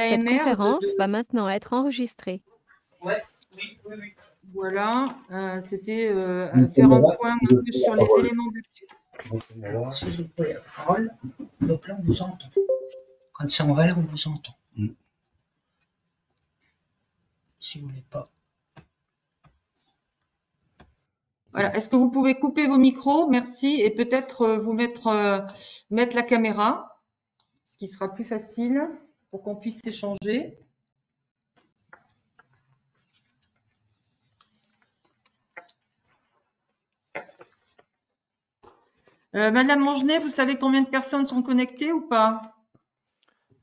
Cette AMR conférence va maintenant être enregistrée. Ouais, oui, oui, oui. voilà, c'était Donc, faire un là, point un je peu prends sur la les parole. éléments d'actu. Donc, là, Si je prends la parole, donc là, on vous entend. Quand c'est en vert, on vous entend. Si vous voulez pas. Voilà. Est-ce que vous pouvez couper vos micros? Merci. Et peut-être vous mettre la caméra, ce qui sera plus facile pour qu'on puisse échanger. Madame Mangenet, vous savez combien de personnes sont connectées ou pas?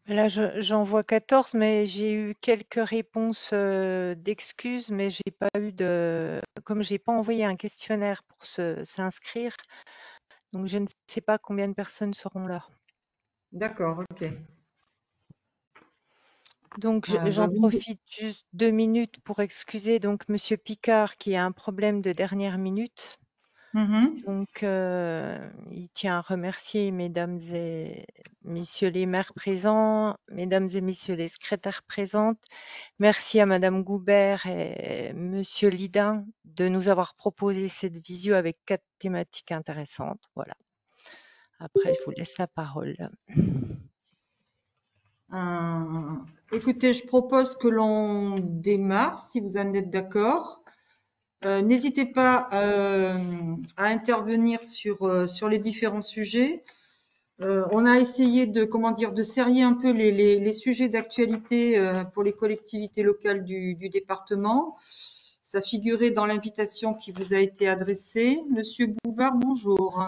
Là, j'en vois 14, mais j'ai eu quelques réponses d'excuses, mais j'ai pas eu de, comme j'ai pas envoyé un questionnaire pour s'inscrire, donc je ne sais pas combien de personnes seront là. D'accord, ok. Donc j'en Vous- profite juste 2 minutes pour excuser donc Monsieur Picard qui a un problème de dernière minute. Mhm. Donc, il tient à remercier mesdames et messieurs les maires présents, mesdames et messieurs les secrétaires présentes. Merci à madame Goubert et monsieur Lidin de nous avoir proposé cette visio avec 4 thématiques intéressantes. Voilà. Après, je vous laisse la parole. Écoutez, je propose que l'on démarre, si vous en êtes d'accord. N'hésitez pas à intervenir sur les différents sujets. On a essayé de serrer un peu les sujets d'actualité pour les collectivités locales du département. Ça figurait dans l'invitation qui vous a été adressée. Monsieur Bouvard, bonjour.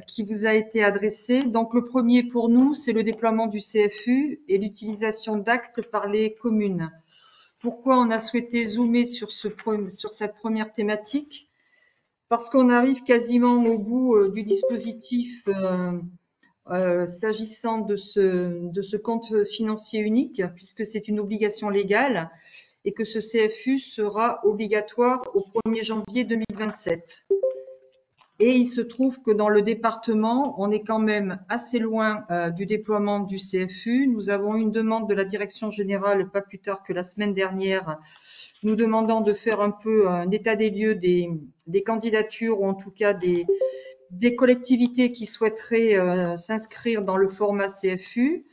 Qui vous a été adressée. Donc, le premier pour nous, c'est le déploiement du CFU et l'utilisation d'actes par les communes. Pourquoi on a souhaité zoomer sur cette première thématique? Parce qu'on arrive quasiment au bout du dispositif s'agissant de ce compte financier unique, puisque c'est une obligation légale et que ce CFU sera obligatoire au 1er janvier 2027. Et il se trouve que dans le département, on est quand même assez loin du déploiement du CFU. Nous avons une demande de la direction générale, pas plus tard que la semaine dernière, nous demandant de faire un peu un état des lieux des candidatures ou en tout cas des collectivités qui souhaiteraient s'inscrire dans le format CFU.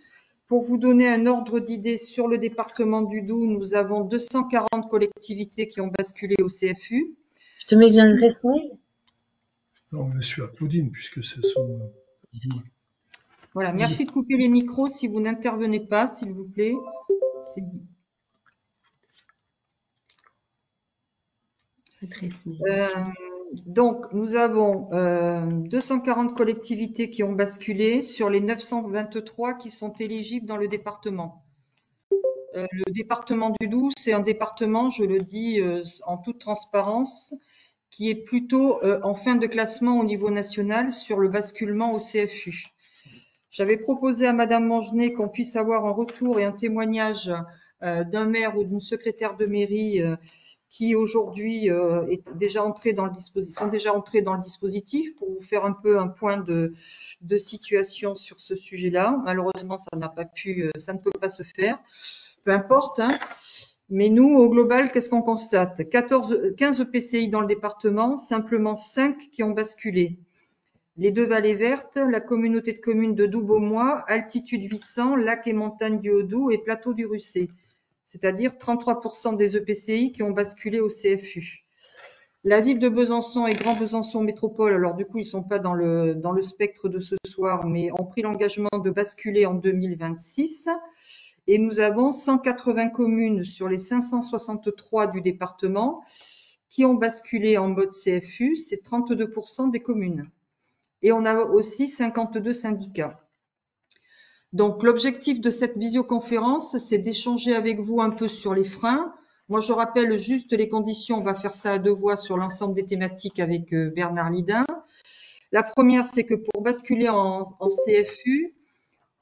Pour vous donner un ordre d'idée sur le département du Doubs, nous avons 240 collectivités qui ont basculé au CFU. Je te mets une adresse mail. Non, monsieur Applaudine, puisque c'est son. Voilà, merci de couper les micros si vous n'intervenez pas, s'il vous plaît. Adresse mail. Donc, nous avons 240 collectivités qui ont basculé sur les 923 qui sont éligibles dans le département. Le département du Doubs, c'est un département, je le dis en toute transparence, qui est plutôt en fin de classement au niveau national sur le basculement au CFU. J'avais proposé à Madame Mangenet qu'on puisse avoir un retour et un témoignage d'un maire ou d'une secrétaire de mairie qui aujourd'hui est déjà entré dans le dispositif, sont déjà entrés dans le dispositif pour vous faire un peu un point de situation sur ce sujet-là. Malheureusement, ça ne peut pas se faire. Peu importe, hein. Mais nous, au global, qu'est-ce qu'on constate? 15 EPCI dans le département, simplement 5 qui ont basculé. Les deux vallées vertes, la communauté de communes de Doubs-Beaumois, Altitude 800, Lac et Montagne du Haut-Doubs et Plateau du Russé. C'est-à-dire 33% des EPCI qui ont basculé au CFU. La ville de Besançon et Grand Besançon Métropole, alors du coup, ils ne sont pas dans le spectre de ce soir, mais ont pris l'engagement de basculer en 2026. Et nous avons 180 communes sur les 563 du département qui ont basculé en mode CFU, c'est 32% des communes. Et on a aussi 52 syndicats. Donc, l'objectif de cette visioconférence, c'est d'échanger avec vous un peu sur les freins. Moi, je rappelle juste les conditions. On va faire ça à deux voix sur l'ensemble des thématiques avec Bernard Lidin. La première, c'est que pour basculer en CFU,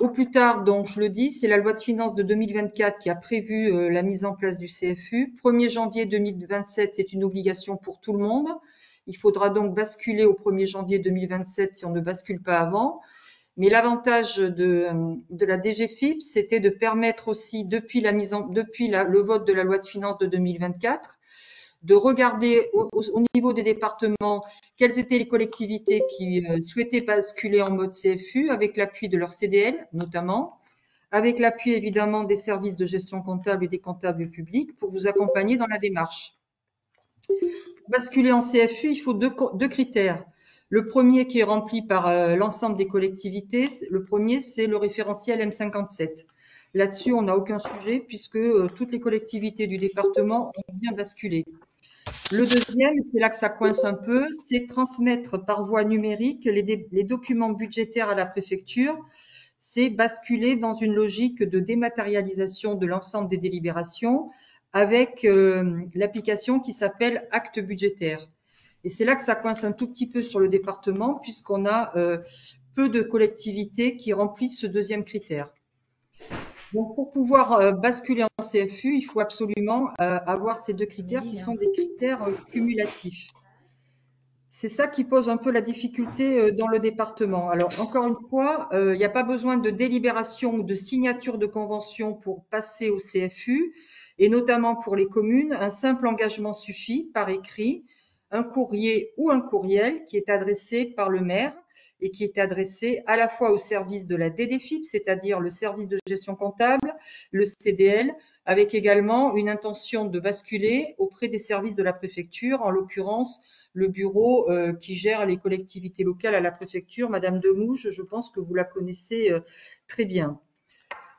au plus tard, donc je le dis, c'est la loi de finances de 2024 qui a prévu la mise en place du CFU. 1er janvier 2027, c'est une obligation pour tout le monde. Il faudra donc basculer au 1er janvier 2027 si on ne bascule pas avant. Mais l'avantage de la DGFiP, c'était de permettre aussi, depuis le vote de la loi de finances de 2024, de regarder au niveau des départements quelles étaient les collectivités qui souhaitaient basculer en mode CFU avec l'appui de leur CDL notamment, avec l'appui évidemment des services de gestion comptable et des comptables publics pour vous accompagner dans la démarche. Pour basculer en CFU, il faut deux critères. Le premier qui est rempli par l'ensemble des collectivités, le premier c'est le référentiel M57. Là-dessus, on n'a aucun sujet puisque toutes les collectivités du département ont bien basculé. Le deuxième, c'est là que ça coince un peu, c'est transmettre par voie numérique les documents budgétaires à la préfecture. C'est basculer dans une logique de dématérialisation de l'ensemble des délibérations avec l'application qui s'appelle acte budgétaire. Et c'est là que ça coince un tout petit peu sur le département puisqu'on a peu de collectivités qui remplissent ce deuxième critère. Donc, pour pouvoir basculer en CFU, il faut absolument avoir ces deux critères qui sont des critères cumulatifs. C'est ça qui pose un peu la difficulté dans le département. Alors, encore une fois, il n'y a pas besoin de délibération ou de signature de convention pour passer au CFU, et notamment pour les communes, un simple engagement suffit par écrit, un courrier ou un courriel qui est adressé par le maire et qui est adressé à la fois au service de la DDFiP, c'est-à-dire le service de gestion comptable, le CDL, avec également une intention de basculer auprès des services de la préfecture, en l'occurrence le bureau qui gère les collectivités locales à la préfecture, Madame Demouge, je pense que vous la connaissez très bien.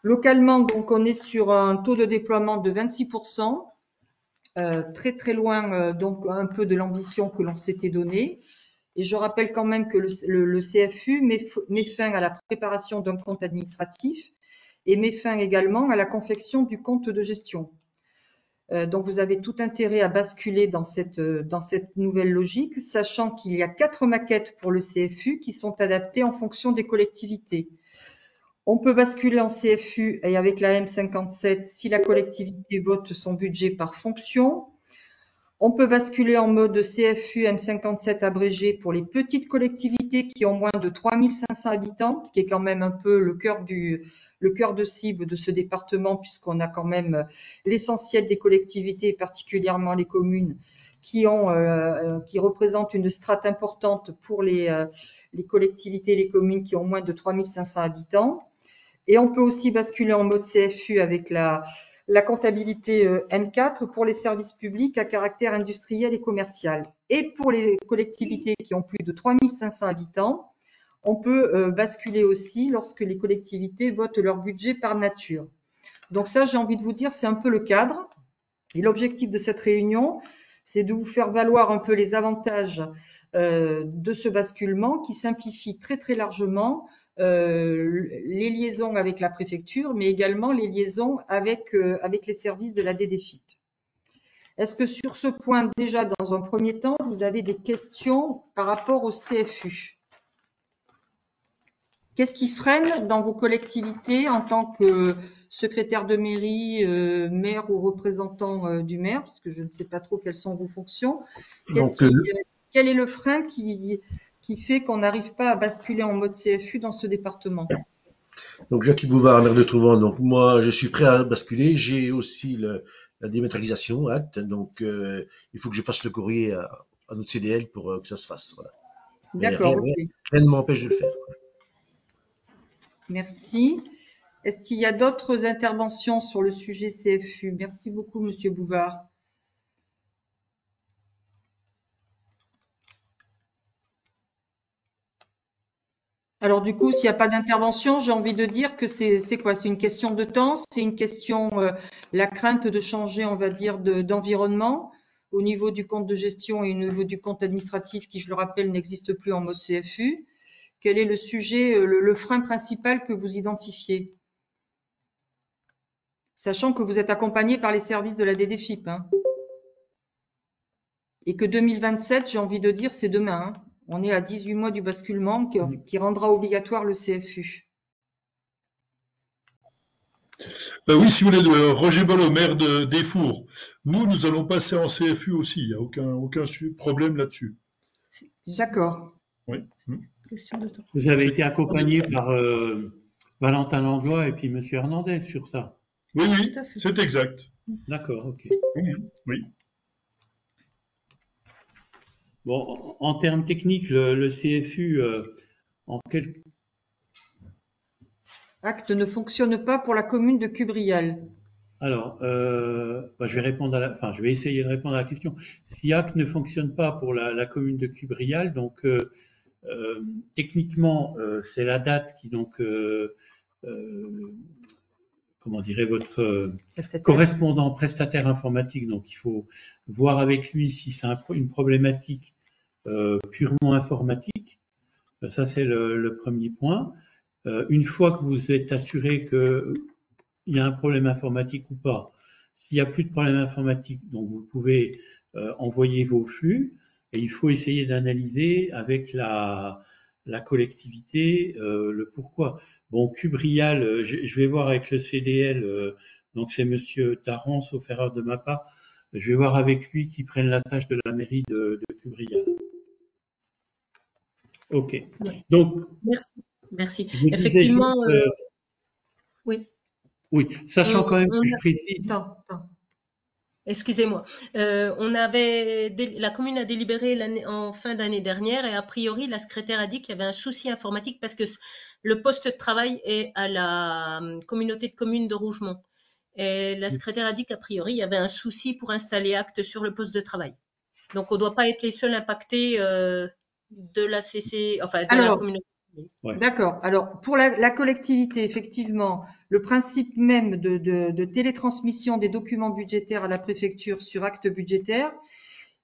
Localement, donc, on est sur un taux de déploiement de 26%, très très loin donc un peu de l'ambition que l'on s'était donnée. Et je rappelle quand même que le CFU met fin à la préparation d'un compte administratif et met fin également à la confection du compte de gestion. Donc, vous avez tout intérêt à basculer dans cette nouvelle logique, sachant qu'il y a 4 maquettes pour le CFU qui sont adaptées en fonction des collectivités. On peut basculer en CFU et avec la M57 si la collectivité vote son budget par fonction. On peut basculer en mode CFU M57 abrégé pour les petites collectivités qui ont moins de 3500 habitants, ce qui est quand même un peu le cœur de cible de ce département, puisqu'on a quand même l'essentiel des collectivités, particulièrement les communes, qui représentent une strate importante pour les collectivités et les communes qui ont moins de 3500 habitants. Et on peut aussi basculer en mode CFU avec la comptabilité M4 pour les services publics à caractère industriel et commercial. Et pour les collectivités qui ont plus de 3500 habitants, on peut basculer aussi lorsque les collectivités votent leur budget par nature. Donc ça, j'ai envie de vous dire, c'est un peu le cadre. Et l'objectif de cette réunion, c'est de vous faire valoir un peu les avantages de ce basculement qui simplifie très très largement les liaisons avec la préfecture, mais également les liaisons avec les services de la DDFiP. Est-ce que sur ce point, déjà dans un premier temps, vous avez des questions par rapport au CFU? Qu'est-ce qui freine dans vos collectivités en tant que secrétaire de mairie, maire ou représentant du maire, parce que je ne sais pas trop quelles sont vos fonctions. Quel est le frein qui fait qu'on n'arrive pas à basculer en mode CFU dans ce département? Donc Jacques Bouvard, maire de Trouvant. Donc moi, je suis prêt à basculer. J'ai aussi la dématérialisation, hâte. Donc il faut que je fasse le courrier à notre CDL pour que ça se fasse. Voilà. D'accord. Rien ne m'empêche de le faire. Merci. Est-ce qu'il y a d'autres interventions sur le sujet CFU? Merci beaucoup, Monsieur Bouvard. Alors du coup, s'il n'y a pas d'intervention, j'ai envie de dire que c'est quoi? C'est une question de temps, c'est une question, la crainte de changer, on va dire, d'environnement au niveau du compte de gestion et au niveau du compte administratif qui, je le rappelle, n'existe plus en mode CFU. Quel est le sujet, le frein principal que vous identifiez? Sachant que vous êtes accompagné par les services de la DDFiP. Hein. Et que 2027, j'ai envie de dire, c'est demain. Hein. On est à 18 mois du basculement qui rendra obligatoire le CFU. Oui, si vous voulez, Roger Ballot, maire d'Effour. Nous allons passer en CFU aussi. Il n'y a aucun problème là-dessus. D'accord. Oui. Vous avez été accompagné par Valentin Langlois et puis Monsieur Hernandez sur ça. Oui, oui, c'est exact. D'accord, ok. Oui, oui. Bon, en termes techniques, le CFU, en quel... Acte ne fonctionne pas pour la commune de Cubrial. Alors, je vais répondre enfin, je vais essayer de répondre à la question. Si Acte ne fonctionne pas pour la commune de Cubrial, donc techniquement, c'est la date qui donc comment dirait votre correspondant prestataire informatique. Donc, il faut voir avec lui si c'est une problématique purement informatique. Ça, c'est le premier point. Une fois que vous êtes assuré qu'il y a un problème informatique ou pas, s'il n'y a plus de problème informatique, donc vous pouvez envoyer vos flux et il faut essayer d'analyser avec la collectivité le pourquoi. Bon, Cubrial, je vais voir avec le CDL, donc c'est Monsieur Taron, sauf erreur de ma part, je vais voir avec lui qui prenne la tâche de la mairie de Cubrial. Ok. Donc, merci. je disais Effectivement, juste, oui. oui, sachant quand même que je précise. Attends. Excusez-moi. La commune a délibéré en fin d'année dernière et a priori, la secrétaire a dit qu'il y avait un souci informatique parce que le poste de travail est à la communauté de communes de Rougemont. Et la secrétaire a dit qu'a priori, il y avait un souci pour installer Acte sur le poste de travail. Donc, on ne doit pas être les seuls impactés de la CC, enfin de la communauté. Ouais. D'accord. Alors, pour la collectivité, effectivement, le principe même de télétransmission des documents budgétaires à la préfecture sur acte budgétaire,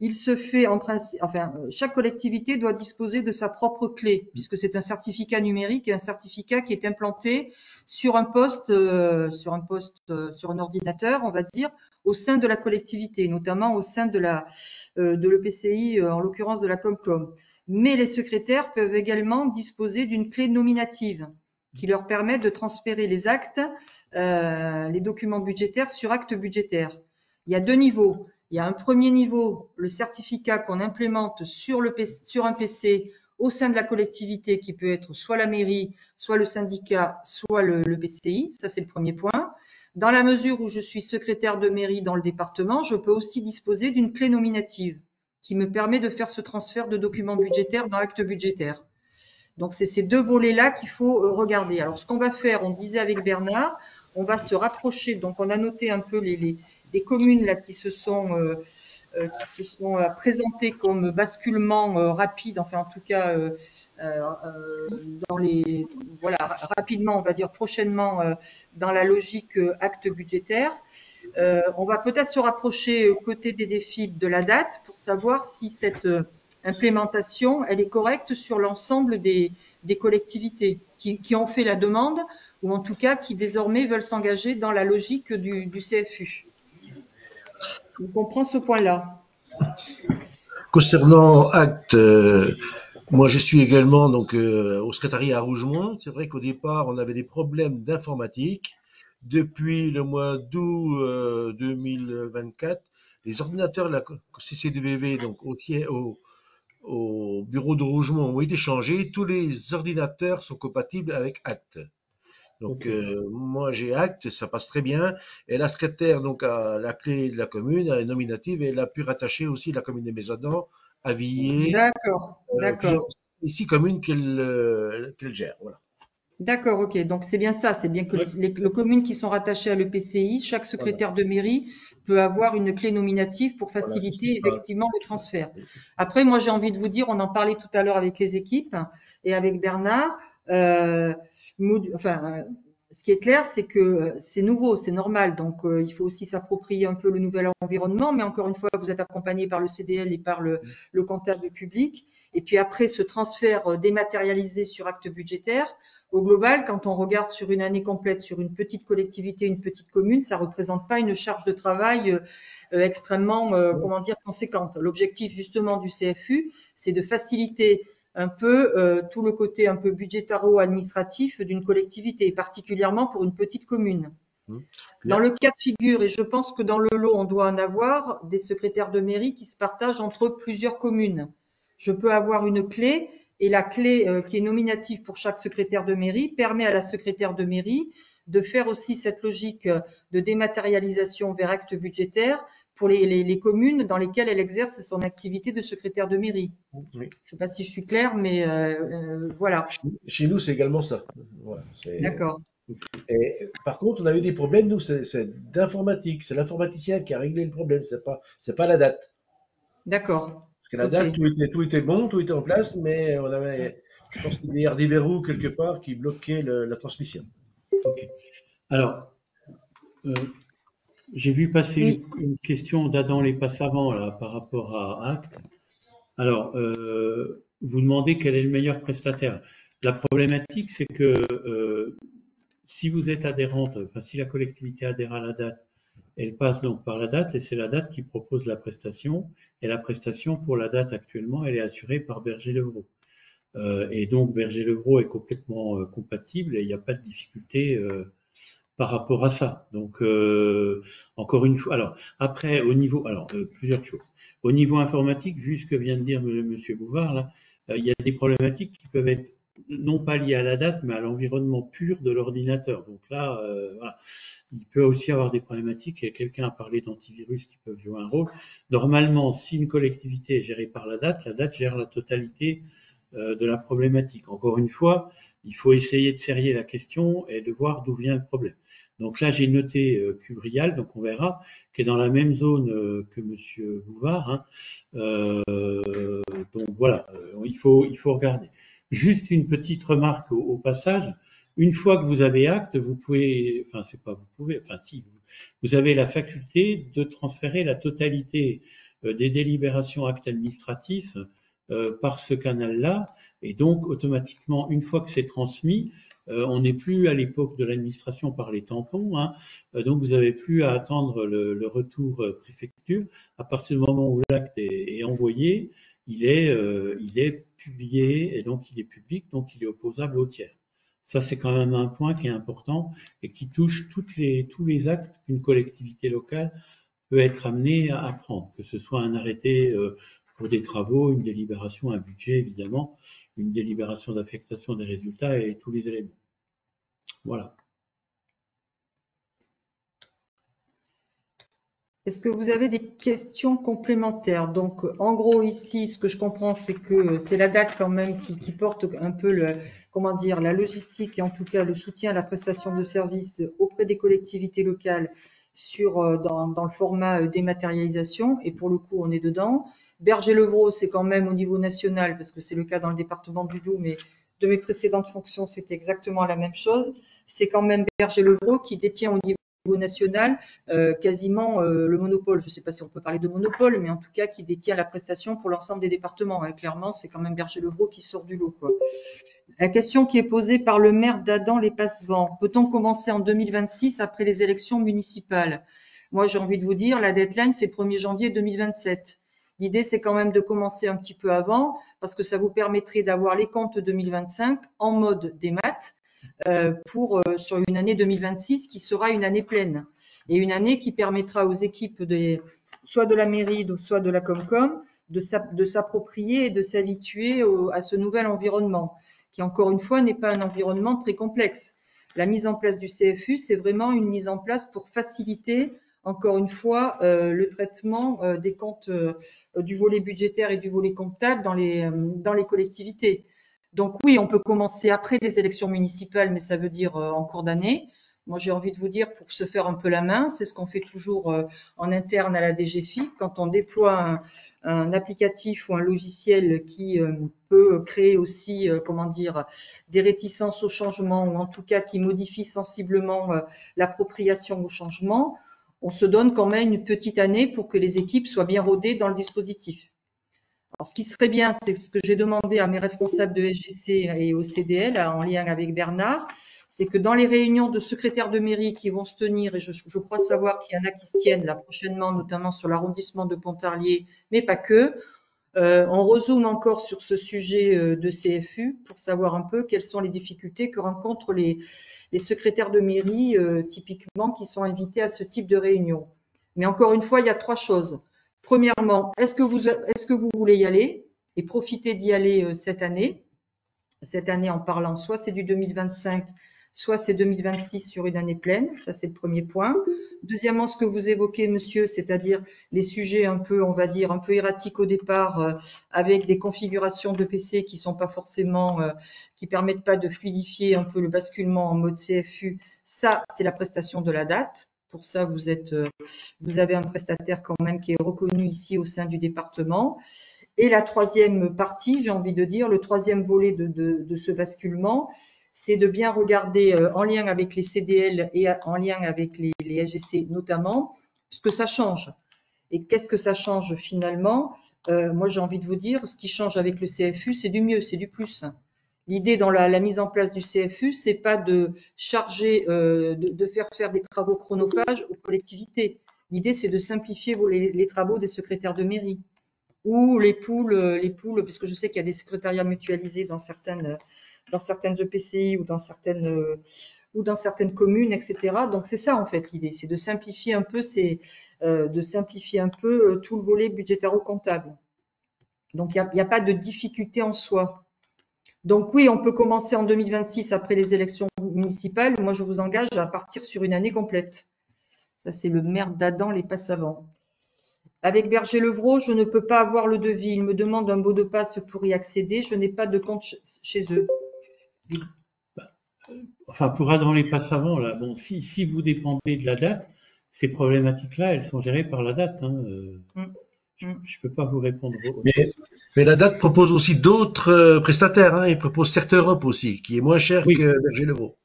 il se fait en principe, enfin, chaque collectivité doit disposer de sa propre clé, puisque c'est un certificat numérique et un certificat qui est implanté sur un poste, sur un ordinateur, on va dire, au sein de la collectivité, notamment au sein de l'EPCI, en l'occurrence de la Comcom. Mais les secrétaires peuvent également disposer d'une clé nominative qui leur permet de transférer les actes, les documents budgétaires sur acte budgétaire. Il y a deux niveaux. Il y a un premier niveau, le certificat qu'on implémente sur un PC au sein de la collectivité qui peut être soit la mairie, soit le syndicat, soit le PCI. Ça, c'est le premier point. Dans la mesure où je suis secrétaire de mairie dans le département, je peux aussi disposer d'une clé nominative qui me permet de faire ce transfert de documents budgétaires dans acte budgétaire. Donc, c'est ces deux volets-là qu'il faut regarder. Alors, ce qu'on va faire, on disait avec Bernard, on va se rapprocher. Donc, on a noté un peu les communes là qui se sont présentées comme basculement rapide, enfin, en tout cas, rapidement, on va dire prochainement, dans la logique acte budgétaire. On va peut-être se rapprocher côté des défis de la date pour savoir si cette implémentation, elle est correcte sur l'ensemble des collectivités qui ont fait la demande ou en tout cas qui désormais veulent s'engager dans la logique du CFU. On comprend ce point-là. Concernant Acte, moi je suis également donc au secrétariat à Rougemont. C'est vrai qu'au départ, on avait des problèmes d'informatique. Depuis le mois d'août 2024, les ordinateurs de la CCDVV, donc au bureau de Rougemont, ont été changés. Tous les ordinateurs sont compatibles avec Acte. Donc moi j'ai Acte, ça passe très bien. Et la secrétaire donc a la clé de la commune, elle est nominative et elle a pu rattacher aussi la commune des Maisonnans à Villers. D'accord. Ici commune qu'elle gère. Voilà. D'accord, ok. Donc c'est bien ça, c'est bien que les communes qui sont rattachées à l'EPCI, chaque secrétaire de mairie peut avoir une clé nominative pour faciliter effectivement le transfert. Après, moi j'ai envie de vous dire, on en parlait tout à l'heure avec les équipes et avec Bernard. Ce qui est clair, c'est que c'est nouveau, c'est normal. Donc il faut aussi s'approprier un peu le nouvel environnement. Mais encore une fois, vous êtes accompagné par le CDL et par le comptable public. Et puis après, ce transfert dématérialisé sur acte budgétaire. Au global, quand on regarde sur une année complète, sur une petite collectivité, une petite commune, ça représente pas une charge de travail extrêmement, conséquente. L'objectif justement du CFU, c'est de faciliter un peu tout le côté un peu budgétaro-administratif d'une collectivité, particulièrement pour une petite commune. Dans le cas de figure, et je pense que dans le lot, on doit en avoir des secrétaires de mairie qui se partagent entre plusieurs communes. Je peux avoir une clé Et la clé qui est nominative pour chaque secrétaire de mairie permet à la secrétaire de mairie de faire aussi cette logique de dématérialisation vers acte budgétaire pour les communes dans lesquelles elle exerce son activité de secrétaire de mairie. Oui. Je ne sais pas si je suis claire, mais voilà. Chez nous, c'est également ça. Voilà, D'accord. Et par contre, on a eu des problèmes, nous, c'est d'informatique. C'est l'informaticien qui a réglé le problème, c'est pas la date. D'accord. Parce que la date, tout était bon, tout était en place, mais on avait, je pense qu'il y a des verrous quelque part qui bloquaient la transmission. Ok. Alors, j'ai vu passer une question d'Adam Les Passavants là, par rapport à Acte. Alors, vous demandez quel est le meilleur prestataire. La problématique, c'est que si vous êtes adhérente, enfin si la collectivité adhère à la date, elle passe donc par la date et c'est la date qui propose la prestation. Et la prestation pour la date actuellement, elle est assurée par Berger-Levrault. Et donc Berger-Levrault est complètement compatible et il n'y a pas de difficulté par rapport à ça. Donc encore une fois, alors après au niveau, alors plusieurs choses. Au niveau informatique, vu ce que vient de dire Monsieur Bouvard là, il y a des problématiques qui peuvent être non pas liées à la date, mais à l'environnement pur de l'ordinateur. Donc là, voilà. Il peut aussi avoir des problématiques, et quelqu'un a parlé d'antivirus qui peuvent jouer un rôle. Normalement, si une collectivité est gérée par la date gère la totalité de la problématique. Encore une fois, il faut essayer de serrer la question et de voir d'où vient le problème. Donc là, j'ai noté Cubrial, donc on verra, qui est dans la même zone que Monsieur Bouvard. Hein. Donc voilà, il faut regarder. Juste une petite remarque au passage. Une fois que vous avez acte, vous pouvez, enfin c'est pas vous pouvez, enfin si, vous avez la faculté de transférer la totalité des délibérations actes administratifs par ce canal-là, et donc automatiquement, une fois que c'est transmis, on n'est plus à l'époque de l'administration par les tampons, hein, donc vous n'avez plus à attendre le retour préfecture. À partir du moment où l'acte est envoyé, il est publié et donc il est public, donc il est opposable au tiers. Ça, c'est quand même un point qui est important et qui touche tous les actes qu'une collectivité locale peut être amenée à prendre, que ce soit un arrêté pour des travaux, une délibération, un budget, évidemment, une délibération d'affectation des résultats et tous les éléments. Voilà. Est-ce que vous avez des questions complémentaires? Donc, en gros, ici, ce que je comprends, c'est que c'est la date quand même qui porte un peu la logistique et en tout cas le soutien à la prestation de services auprès des collectivités locales dans le format dématérialisation. Et pour le coup, on est dedans. Berger-Levrault, c'est quand même au niveau national, parce que c'est le cas dans le département du Doubs, mais de mes précédentes fonctions, c'était exactement la même chose. C'est quand même Berger-Levrault qui détient au niveau national quasiment le monopole. Je ne sais pas si on peut parler de monopole, mais en tout cas qui détient la prestation pour l'ensemble des départements. Hein. Clairement, c'est quand même Berger-Levrault qui sort du lot, quoi. La question qui est posée par le maire d'Adam Les Passavants, peut-on commencer en 2026 après les élections municipales? Moi, j'ai envie de vous dire, la deadline, c'est le 1er janvier 2027. L'idée, c'est quand même de commencer un petit peu avant, parce que ça vous permettrait d'avoir les comptes 2025 en mode démat, sur une année 2026 qui sera une année pleine et une année qui permettra aux équipes soit de la mairie, soit de la Comcom de s'approprier et de s'habituer à ce nouvel environnement qui, encore une fois, n'est pas un environnement très complexe. La mise en place du CFU, c'est vraiment une mise en place pour faciliter, encore une fois, le traitement des comptes du volet budgétaire et du volet comptable dans les collectivités. Donc oui, on peut commencer après les élections municipales, mais ça veut dire en cours d'année. Moi, j'ai envie de vous dire, pour se faire un peu la main, c'est ce qu'on fait toujours en interne à la DGFiP. Quand on déploie un applicatif ou un logiciel qui peut créer aussi, des réticences au changement, ou en tout cas qui modifie sensiblement l'appropriation au changement, on se donne quand même une petite année pour que les équipes soient bien rodées dans le dispositif. Alors, ce qui serait bien, c'est ce que j'ai demandé à mes responsables de SGC et au CDL, en lien avec Bernard, c'est que dans les réunions de secrétaires de mairie qui vont se tenir, et je crois savoir qu'il y en a qui se tiennent là prochainement, notamment sur l'arrondissement de Pontarlier, mais pas que, on rezoome encore sur ce sujet de CFU pour savoir un peu quelles sont les difficultés que rencontrent les secrétaires de mairie, typiquement, qui sont invités à ce type de réunion. Mais encore une fois, il y a 3 choses. Premièrement, est-ce que vous voulez y aller et profiter d'y aller cette année? cette année en parlant, soit c'est du 2025, soit c'est 2026 sur une année pleine. Ça, c'est le premier point. Deuxièmement, ce que vous évoquez, monsieur, c'est-à-dire les sujets un peu, on va dire, un peu erratiques au départ, avec des configurations de PC qui sont pas forcément, qui permettent pas de fluidifier un peu le basculement en mode CFU. Ça, c'est la prestation de la date. Pour ça, vous avez un prestataire quand même qui est reconnu ici au sein du département. Et la troisième partie, j'ai envie de dire, le troisième volet de ce basculement, c'est de bien regarder en lien avec les CDL et en lien avec les SGC notamment, ce que ça change. Et qu'est-ce que ça change finalement? Moi, j'ai envie de vous dire, ce qui change avec le CFU, c'est du mieux, c'est du plus. L'idée dans la mise en place du CFU, c'est pas de charger, de faire des travaux chronophages aux collectivités. L'idée, c'est de simplifier les travaux des secrétaires de mairie ou les poules, puisque je sais qu'il y a des secrétariats mutualisés dans certaines EPCI ou dans certaines communes, etc. Donc c'est ça en fait l'idée, c'est de simplifier un peu tout le volet budgétaro-comptable. Donc il n'y a pas de difficulté en soi. Donc oui, on peut commencer en 2026 après les élections municipales. Moi, je vous engage à partir sur une année complète. Ça, c'est le maire d'Adam, les Passavants. Avec Berger-Levrault, je ne peux pas avoir le devis. Il me demande un mot de passe pour y accéder. Je n'ai pas de compte chez eux. Enfin, pour Adam les Passavants, là, bon, si vous dépendez de la date, ces problématiques-là, elles sont gérées par la date. Hein, je ne peux pas vous répondre. Mais la date propose aussi d'autres prestataires. Hein. Il propose Cert Europe aussi, qui est moins cher Oui. que Berger-Levrault.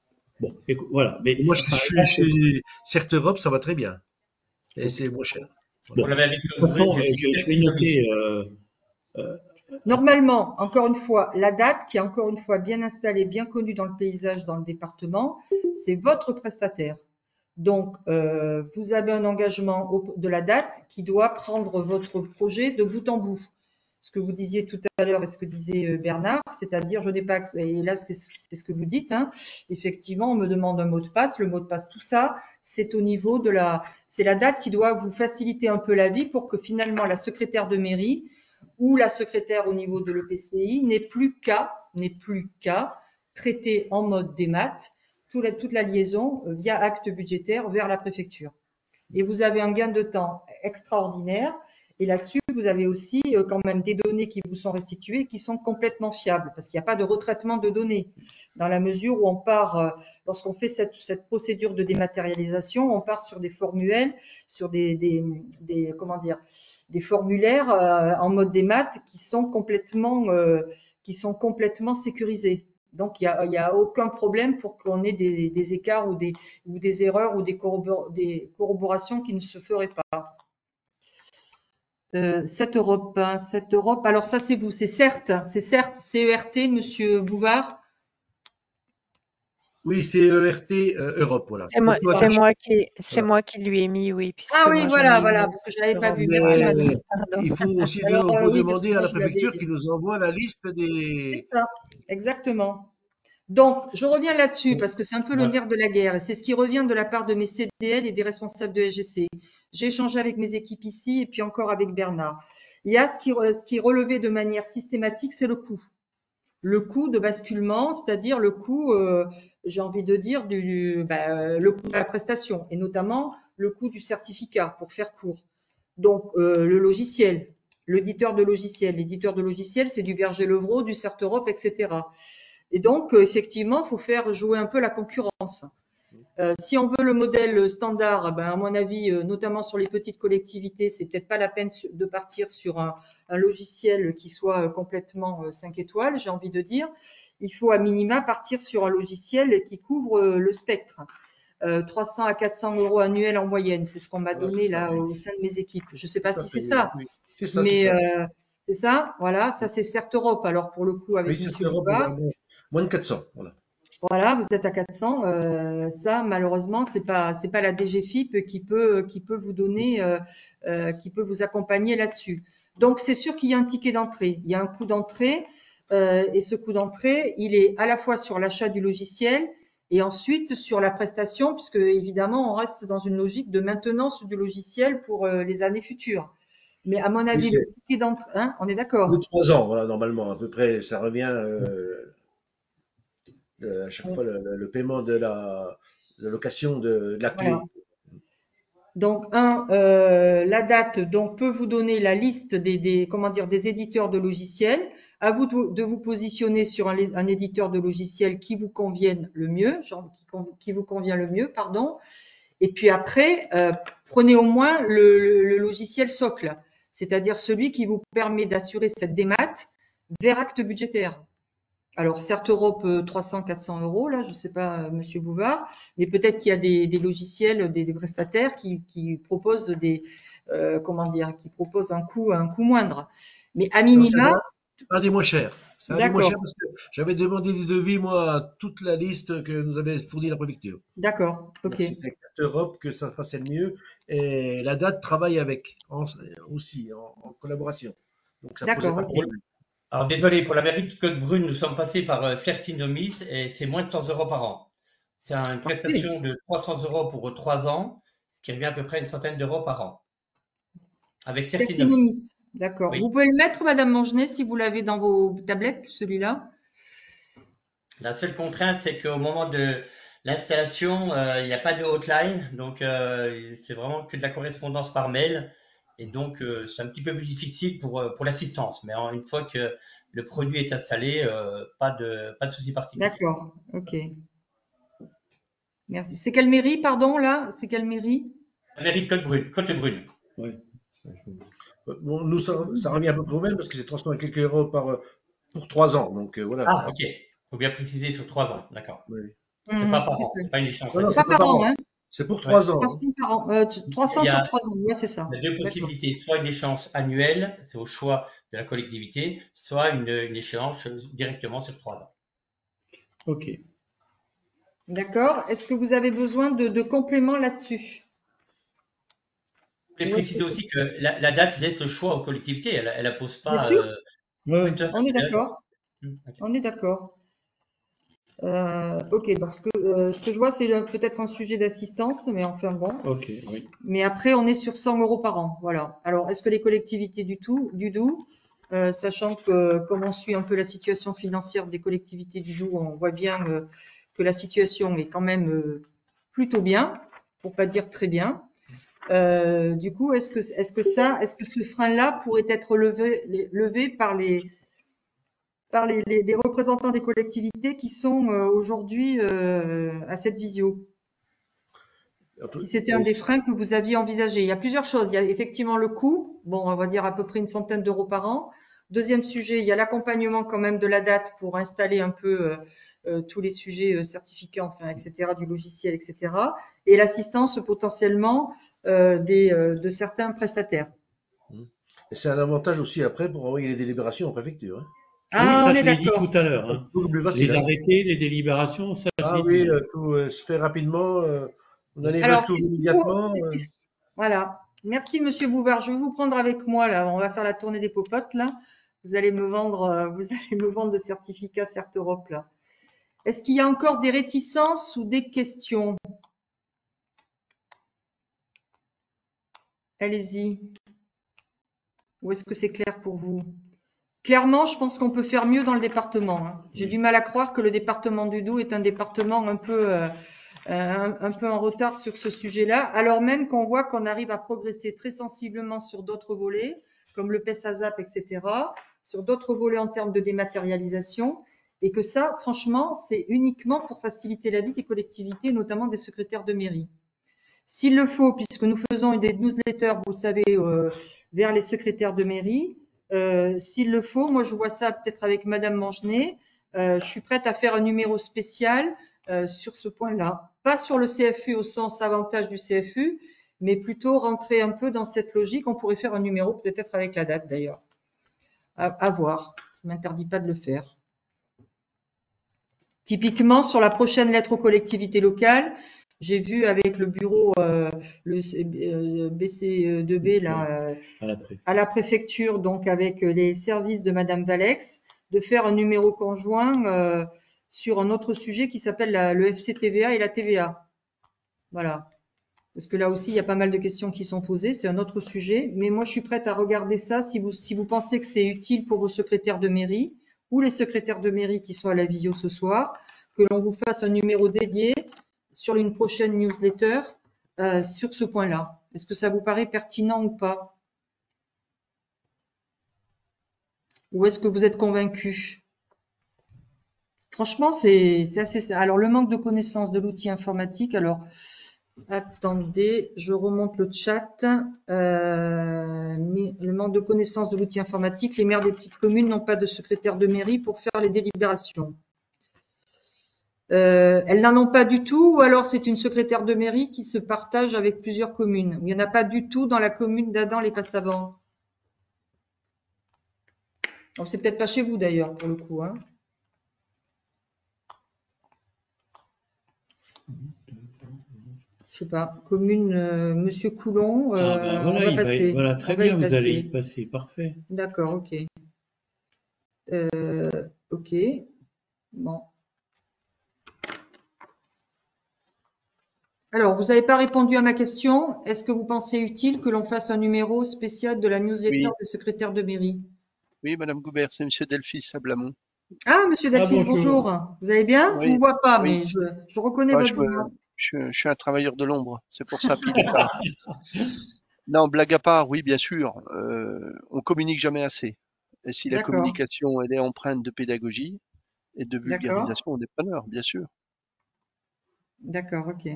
Bon, écoute, voilà. Mais moi, je suis chez Cert Europe, ça va très bien. Et c'est moins cher. Bon. De toute façon, je vais noter. Normalement, encore une fois, la date qui est encore une fois bien installée, bien connue dans le paysage, dans le département, c'est votre prestataire. Donc, vous avez un engagement de la date qui doit prendre votre projet de bout en bout. Ce que vous disiez tout à l'heure et ce que disait Bernard, c'est-à-dire je n'ai pas accès, et là c'est ce que vous dites, hein, effectivement on me demande un mot de passe, le mot de passe, tout ça, c'est au niveau de c'est la date qui doit vous faciliter un peu la vie pour que finalement la secrétaire de mairie ou la secrétaire au niveau de l'EPCI n'ait plus qu'à traiter en mode démat toute la liaison via acte budgétaire vers la préfecture. Et vous avez un gain de temps extraordinaire. Et là-dessus, vous avez aussi quand même des données qui vous sont restituées qui sont complètement fiables parce qu'il n'y a pas de retraitement de données. Dans la mesure où on part, lorsqu'on fait cette procédure de dématérialisation, on part sur des formulaires, sur des formulaires en mode démat qui sont complètement sécurisés. Donc, il y a aucun problème pour qu'on ait des écarts ou des erreurs ou des corroborations qui ne se feraient pas. 7 Europe, hein, 7 Europe. Alors ça, c'est vous, c'est certes, CERT, Monsieur Bouvard. Oui, c'est ERT Europe, voilà. C'est moi qui lui ai mis, oui. Ah oui, voilà, parce que je l'avais pas vu. Merci, madame. Il faut aussi on peut demander à la préfecture qui nous envoie la liste des. C'est ça, exactement. Donc, je reviens là-dessus parce que c'est un peu le nerf de la guerre et c'est ce qui revient de la part de mes CDL et des responsables de SGC. J'ai échangé avec mes équipes ici et puis encore avec Bernard. Il y a ce qui est relevé de manière systématique, c'est le coût. Le coût de basculement, c'est-à-dire le coût, j'ai envie de dire, le coût de la prestation et notamment le coût du certificat pour faire court. Donc, le logiciel, l'éditeur de logiciel. L'éditeur de logiciel, c'est du Berger-Levrault, du Cert Europe, etc. Et donc, effectivement, il faut faire jouer un peu la concurrence. Si on veut le modèle standard, à mon avis, notamment sur les petites collectivités, c'est peut-être pas la peine de partir sur un logiciel qui soit complètement 5 étoiles, j'ai envie de dire. Il faut à minima partir sur un logiciel qui couvre le spectre. 300 à 400 euros annuels en moyenne, c'est ce qu'on m'a donné là au sein de mes équipes. Je ne sais pas si c'est ça, mais c'est ça. Voilà, ça c'est Cert Europe. Alors pour le coup avec Monsieur Bouvard. Moins de 400, voilà. Voilà, vous êtes à 400. Ça, malheureusement, c'est pas la DGFIP qui peut vous donner, qui peut vous accompagner là-dessus. Donc, c'est sûr qu'il y a un ticket d'entrée. Il y a un coût d'entrée, et ce coût d'entrée, il est à la fois sur l'achat du logiciel et ensuite sur la prestation, puisque évidemment, on reste dans une logique de maintenance du logiciel pour les années futures. Mais à mon avis, le ticket d'entrée, hein, on est d'accord. De 3 ans, voilà, normalement, à peu près, ça revient. à chaque fois le paiement de la location de la clé. Voilà. Donc, la date donc peut vous donner la liste comment dire, des éditeurs de logiciels. À vous de vous positionner sur un éditeur de logiciels qui vous convienne le mieux, qui vous convient le mieux, pardon. Et puis après, prenez au moins le logiciel socle, c'est-à-dire celui qui vous permet d'assurer cette démat vers acte budgétaire. Alors, certes, Europe, 300-400 euros, là, je ne sais pas, Monsieur Bouvard, mais peut-être qu'il y a des logiciels, des prestataires qui proposent comment dire, qui proposent un coût moindre. Mais à Non, c'est minima, un des moins chers. C'est un des moins d'accord, chers parce que j'avais demandé des devis, moi, à toute la liste que nous avait fournie la préfecture. d'accord, Donc, ok, c'est avec cette Europe que ça passait le mieux. Et la date travaille avec, aussi, en collaboration. Donc, ça posait d'accord, pas de ok, problème. Alors désolé, pour la mairie de Côte-Brune, nous sommes passés par Certinomis et c'est moins de 100 euros par an. C'est une parfait. prestation de 300 euros pour 3 ans, ce qui revient à peu près à une centaine d'euros par an. Avec Certinomis. Certinomis, d'accord. Oui. Vous pouvez le mettre, Madame Mangenet, si vous l'avez dans vos tablettes, celui-là. La seule contrainte, c'est qu'au moment de l'installation, il n'y a pas de hotline, donc c'est vraiment que de la correspondance par mail. Et donc, c'est un petit peu plus difficile pour l'assistance. Mais une fois que le produit est installé, pas de souci particulier. D'accord, ok. Merci. C'est quelle mairie, pardon, là? C'est quelle mairie? La mairie de Côte-Brune. Ouais. Bon, nous, ça revient à peu près au même parce que c'est 300 et quelques euros pour 3 ans. Donc, voilà. Ah, ok. Faut bien préciser sur 3 ans, d'accord. Oui. C'est pas par C'est an, ça. c'est pas une échéance Non, non, annuelle. c'est Pas par an, hein? C'est pour Ouais. 3 ans. 300 par an. 300 Il y a- sur 3 ans, ouais, c'est ça. Il y a deux D'accord. possibilités, soit une échéance annuelle, c'est au choix de la collectivité, soit une échéance directement sur 3 ans. Ok. D'accord. Est-ce que vous avez besoin de compléments là-dessus? Je voulais préciser aussi que la date laisse le choix aux collectivités, elle impose Bien pas. sûr, Ouais. Tout à fait, on est vous avez raison. d'accord. Ok. On est d'accord. Ok, donc ce que je vois, c'est peut-être un sujet d'assistance, mais enfin bon. Ok, oui. Mais après, on est sur 100 euros par an. Voilà. Alors, est-ce que les collectivités du Doubs, sachant que comme on suit un peu la situation financière des collectivités du Doubs, on voit bien que la situation est quand même plutôt bien, pour pas dire très bien. Du coup, est-ce que ce frein-là pourrait être levé par les représentants des collectivités qui sont aujourd'hui à cette visio? Si c'était un des freins que vous aviez envisagé. Il y a plusieurs choses. Il y a effectivement le coût, bon, on va dire à peu près une centaine d'euros par an. Deuxième sujet, il y a l'accompagnement quand même de la date pour installer un peu tous les sujets certificats, enfin, etc., du logiciel, etc. Et l'assistance potentiellement de certains prestataires. Et c'est un avantage aussi après pour envoyer les délibérations en préfecture. Hein. Ah, oui, on ça est je l'ai dit d'accord. tout à l'heure. Hein. C'est beaucoup plus facile. Les Hein. arrêtés, les délibérations, ça je Ah l'ai oui, dit. tout se fait rapidement. On enlève Alors, tout qu'est-ce qu'il faut, immédiatement. voilà. Merci, Monsieur Bouvard. Je vais vous prendre avec moi, là. On va faire la tournée des popotes, là. Vous allez me vendre des certificats Cert Europe, là. Est-ce qu'il y a encore des réticences ou des questions? Allez-y. Ou est-ce que c'est clair pour vous? Clairement, je pense qu'on peut faire mieux dans le département. Hein. J'ai du mal à croire que le département du Doubs est un département un peu en retard sur ce sujet-là, alors même qu'on voit qu'on arrive à progresser très sensiblement sur d'autres volets, comme le PES-ASAP, etc., sur d'autres volets en termes de dématérialisation, et que ça, franchement, c'est uniquement pour faciliter la vie des collectivités, notamment des secrétaires de mairie. S'il le faut, puisque nous faisons des newsletters, vous savez, vers les secrétaires de mairie, s'il le faut, moi je vois ça peut-être avec Madame Mangenet, je suis prête à faire un numéro spécial sur ce point-là. Pas sur le CFU au sens avantage du CFU, mais plutôt rentrer un peu dans cette logique. On pourrait faire un numéro peut-être avec la date d'ailleurs. À voir. Je ne m'interdis pas de le faire. Typiquement, sur la prochaine lettre aux collectivités locales, j'ai vu avec le bureau, le BC2B là, à la préfecture, donc avec les services de Madame Valex, de faire un numéro conjoint sur un autre sujet qui s'appelle le FCTVA et la TVA. Voilà. Parce que là aussi, il y a pas mal de questions qui sont posées. C'est un autre sujet. Mais moi, je suis prête à regarder ça si vous pensez que c'est utile pour vos secrétaires de mairie ou les secrétaires de mairie qui sont à la visio ce soir, que l'on vous fasse un numéro dédié sur une prochaine newsletter sur ce point-là. Est-ce que ça vous paraît pertinent ou pas? Ou est-ce que vous êtes convaincu? Franchement, c'est assez ça. Alors, le manque de connaissance de l'outil informatique, alors, attendez, je remonte le chat. Le manque de connaissance de l'outil informatique, les maires des petites communes n'ont pas de secrétaire de mairie pour faire les délibérations. Elles n'en ont pas du tout, ou alors c'est une secrétaire de mairie qui se partage avec plusieurs communes. Il n'y en a pas du tout dans la commune d'Adam-les-Passavants. C'est peut-être pas chez vous d'ailleurs, pour le coup, hein. Je sais pas, commune Monsieur Coulon, Voilà, on va passer. voilà, très bien, vous allez y passer, parfait. D'accord, ok. Ok, bon. Alors, vous n'avez pas répondu à ma question. Est-ce que vous pensez utile que l'on fasse un numéro spécial de la newsletter des secrétaires de mairie? Oui, Madame Goubert, c'est Monsieur Delphis Sablamont. Ah, Monsieur Delphis, bonjour. Vous allez bien? Oui, Je vous vois pas, oui. mais je reconnais votre voix. Je suis un travailleur de l'ombre, c'est pour ça. Non, blague à part, oui, bien sûr. On communique jamais assez. Et si la communication elle est empreinte de pédagogie et de vulgarisation, on est preneur, bien sûr. D'accord, ok.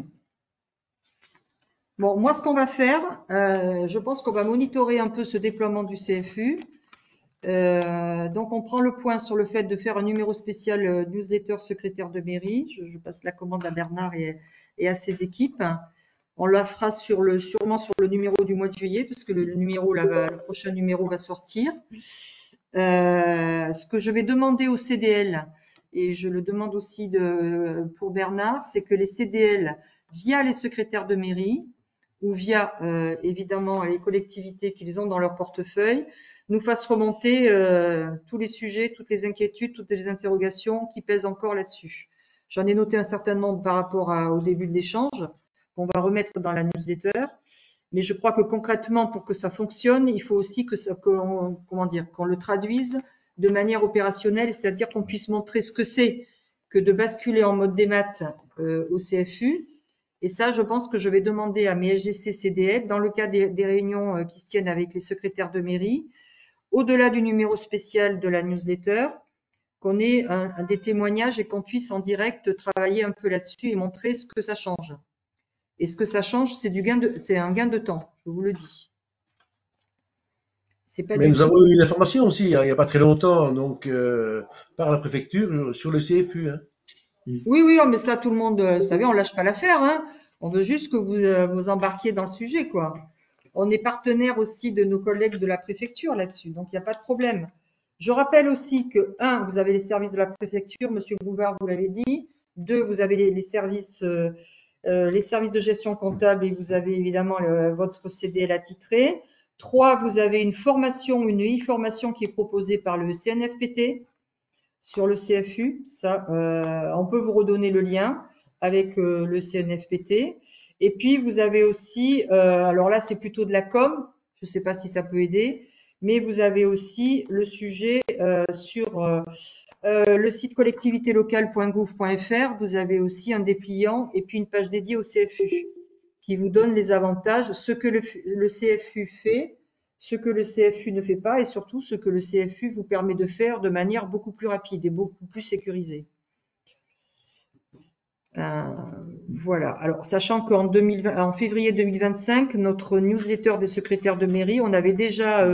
Bon, moi, ce qu'on va faire, je pense qu'on va monitorer un peu ce déploiement du CFU. Donc, on prend le point sur le fait de faire un numéro spécial newsletter secrétaire de mairie. Je passe la commande à Bernard et à ses équipes. On la fera sûrement sur le numéro du mois de juillet, parce que le prochain numéro va sortir. Ce que je vais demander au CDL, et je le demande aussi pour Bernard, c'est que les CDL, via les secrétaires de mairie, ou via évidemment les collectivités qu'ils ont dans leur portefeuille, nous fassent remonter tous les sujets, toutes les inquiétudes, toutes les interrogations qui pèsent encore là-dessus. J'en ai noté un certain nombre par rapport au début de l'échange, qu'on va remettre dans la newsletter. Mais je crois que concrètement, pour que ça fonctionne, il faut aussi qu'on le traduise de manière opérationnelle, c'est-à-dire qu'on puisse montrer ce que c'est que de basculer en mode démat au CFU. Et ça, je pense que je vais demander à mes SGC CDL, dans le cas des réunions qui se tiennent avec les secrétaires de mairie, au-delà du numéro spécial de la newsletter, qu'on ait des témoignages et qu'on puisse en direct travailler un peu là-dessus et montrer ce que ça change. Et ce que ça change, c'est un gain de temps, je vous le dis. Mais nous avons eu une information aussi, il n'y a pas très longtemps, donc par la préfecture sur le CFU. Hein. Oui, mais ça, tout le monde, vous savez, on lâche pas l'affaire. Hein. On veut juste que vous embarquiez dans le sujet, quoi. On est partenaire aussi de nos collègues de la préfecture là-dessus, donc il n'y a pas de problème. Je rappelle aussi que, 1, vous avez les services de la préfecture, Monsieur Bouvard, vous l'avez dit. 2, vous avez les services de gestion comptable et vous avez évidemment votre CDL attitré. 3, vous avez une e-formation qui est proposée par le CNFPT sur le CFU. Ça, on peut vous redonner le lien avec le CNFPT. Et puis, vous avez aussi, alors là, c'est plutôt de la com, je ne sais pas si ça peut aider, mais vous avez aussi le sujet sur le site collectivitélocale.gouv.fr. Vous avez aussi un dépliant et puis une page dédiée au CFU qui vous donne les avantages, ce que le CFU fait, ce que le CFU ne fait pas et surtout ce que le CFU vous permet de faire de manière beaucoup plus rapide et beaucoup plus sécurisée. Voilà. Alors, sachant qu'en février 2025, notre newsletter des secrétaires de mairie, on avait déjà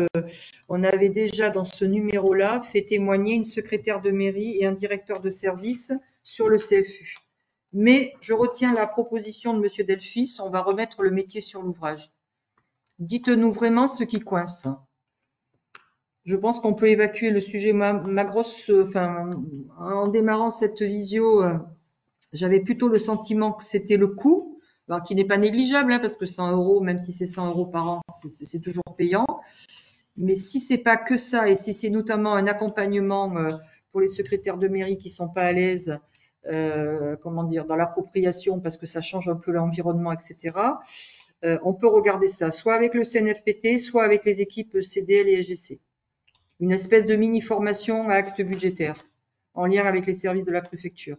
dans ce numéro-là fait témoigner une secrétaire de mairie et un directeur de service sur le CFU. Mais je retiens la proposition de Monsieur Delphis, on va remettre le métier sur l'ouvrage. Dites-nous vraiment ce qui coince. Je pense qu'on peut évacuer le sujet. En démarrant cette visio, j'avais plutôt le sentiment que c'était le coût, alors qui n'est pas négligeable, hein, parce que 100 €, même si c'est 100 € par an, c'est toujours payant. Mais si c'est pas que ça, et si c'est notamment un accompagnement pour les secrétaires de mairie qui sont pas à l'aise, dans l'appropriation, parce que ça change un peu l'environnement, etc. On peut regarder ça, soit avec le CNFPT, soit avec les équipes CDL et SGC. Une espèce de mini-formation à acte budgétaire, en lien avec les services de la préfecture.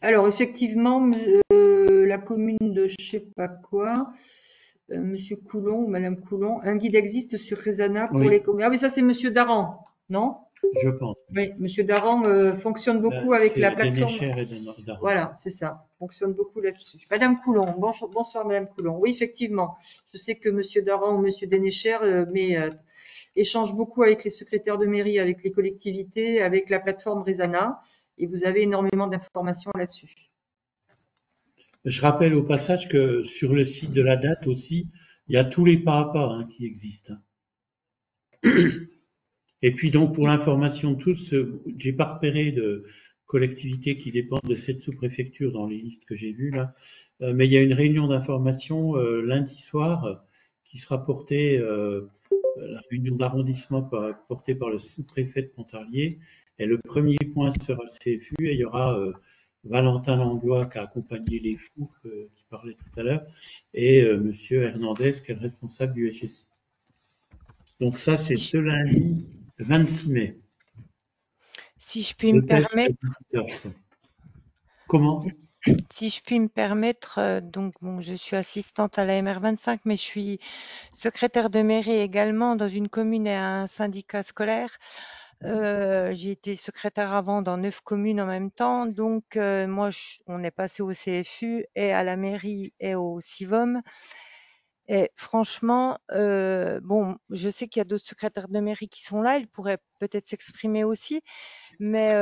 Alors, effectivement, la commune de je sais pas quoi, Monsieur Coulon ou Madame Coulon, un guide existe sur Rezana pour Oui. les communes. Ah oui, ça c'est Monsieur Daran, non? Je pense. Oui, Monsieur Daran fonctionne beaucoup Là, avec la c'est plateforme. Dénéchère et Daran. Voilà, c'est ça. Fonctionne beaucoup là-dessus. Madame Coulon, bonsoir Madame Coulon. Oui, effectivement. Je sais que Monsieur Daran ou Monsieur Dénéchère échange beaucoup avec les secrétaires de mairie, avec les collectivités, avec la plateforme Rezana, et vous avez énormément d'informations là-dessus. Je rappelle au passage que sur le site de la date aussi, il y a tous les pas à pas hein, qui existent. Et puis donc pour l'information de tous, j'ai pas repéré de collectivités qui dépendent de cette sous-préfecture dans les listes que j'ai vues là, mais il y a une réunion d'information lundi soir qui sera portée, la réunion d'arrondissement portée par le sous-préfet de Pontarlier. Et le premier point sera le CFU et il y aura Valentin Langlois qui a accompagné les fous qui parlait tout à l'heure et Monsieur Hernandez qui est le responsable du HSI. Donc ça c'est ce lundi 26 mai. Si je puis me permettre. Comment? Si je puis me permettre, donc bon, je suis assistante à la MR25, mais je suis secrétaire de mairie également dans une commune et un syndicat scolaire. J'ai été secrétaire avant dans 9 communes en même temps, donc moi, on est passé au CFU et à la mairie et au CIVOM. Et franchement, bon, je sais qu'il y a d'autres secrétaires de mairie qui sont là, ils pourraient peut-être s'exprimer aussi, mais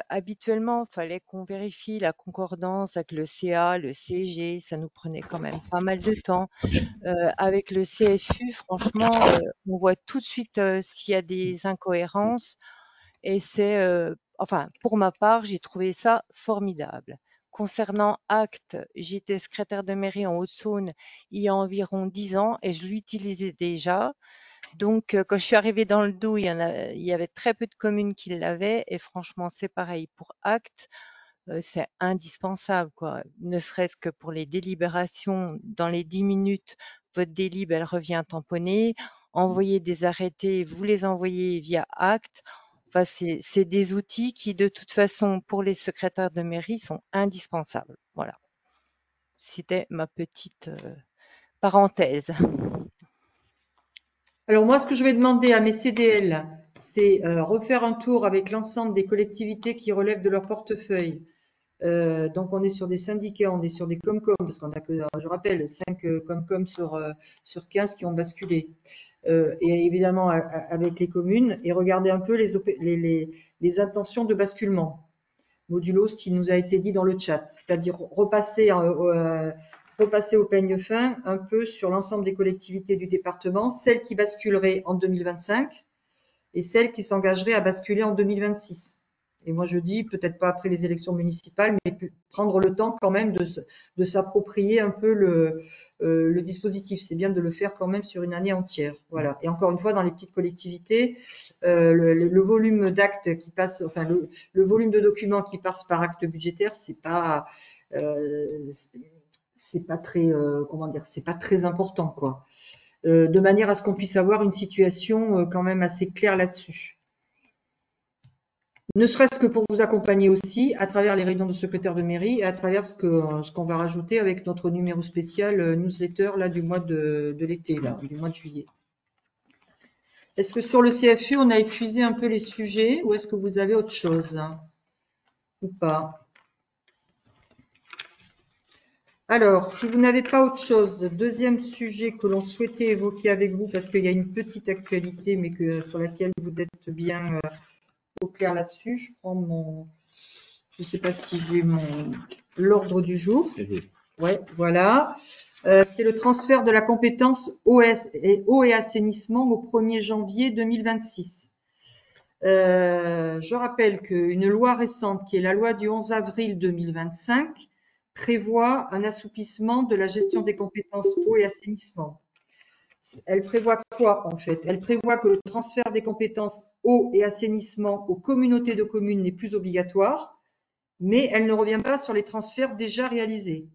habituellement, il fallait qu'on vérifie la concordance avec le CA, le CG, ça nous prenait quand même pas mal de temps. Avec le CFU, franchement, on voit tout de suite s'il y a des incohérences et c'est, enfin, pour ma part, j'ai trouvé ça formidable. Concernant Acte, j'étais secrétaire de mairie en Haute-Saône il y a environ 10 ans et je l'utilisais déjà. Donc, quand je suis arrivée dans le Doubs, il y avait très peu de communes qui l'avaient et franchement, c'est pareil pour Acte, c'est indispensable, quoi. Ne serait-ce que pour les délibérations, dans les 10 minutes, votre délib, elle revient tamponnée. Envoyer des arrêtés, vous les envoyez via Acte. Enfin, c'est des outils qui, de toute façon, pour les secrétaires de mairie, sont indispensables. Voilà. C'était ma petite parenthèse. Alors moi, ce que je vais demander à mes CDL, c'est refaire un tour avec l'ensemble des collectivités qui relèvent de leur portefeuille. Donc on est sur des syndicats, on est sur des Comcom, parce qu'on a que, je rappelle, 5 Comcom sur 15 qui ont basculé. Et évidemment avec les communes, et regarder un peu les intentions de basculement, modulo ce qui nous a été dit dans le chat, c'est-à-dire repasser au peigne fin un peu sur l'ensemble des collectivités du département, celles qui basculeraient en 2025 et celles qui s'engageraient à basculer en 2026. Et moi, je dis, peut-être pas après les élections municipales, mais prendre le temps quand même de s'approprier un peu le dispositif. C'est bien de le faire quand même sur une année entière. Voilà. Et encore une fois, dans les petites collectivités, le volume d'actes qui passe, enfin le volume de documents qui passe par acte budgétaire, c'est pas très, comment dire, c'est pas très important, quoi. De manière à ce qu'on puisse avoir une situation quand même assez claire là-dessus. Ne serait-ce que pour vous accompagner aussi à travers les réunions de secrétaire de mairie et à travers ce qu'on va rajouter avec notre numéro spécial newsletter là du mois de l'été, là, du mois de juillet. Est-ce que sur le CFU, on a épuisé un peu les sujets ou est-ce que vous avez autre chose ou pas? Alors, si vous n'avez pas autre chose, deuxième sujet que l'on souhaitait évoquer avec vous, parce qu'il y a une petite actualité, mais sur laquelle vous êtes bien au clair là-dessus. Je prends je ne sais pas si j'ai l'ordre du jour. Ouais, voilà. C'est le transfert de la compétence eau et assainissement au 1er janvier 2026. Je rappelle qu'une loi récente, qui est la loi du 11 avril 2025, prévoit un assouplissement de la gestion des compétences eau et assainissement. Elle prévoit quoi en fait? Elle prévoit que le transfert des compétences eau et assainissement aux communautés de communes n'est plus obligatoire, mais elle ne revient pas sur les transferts déjà réalisés.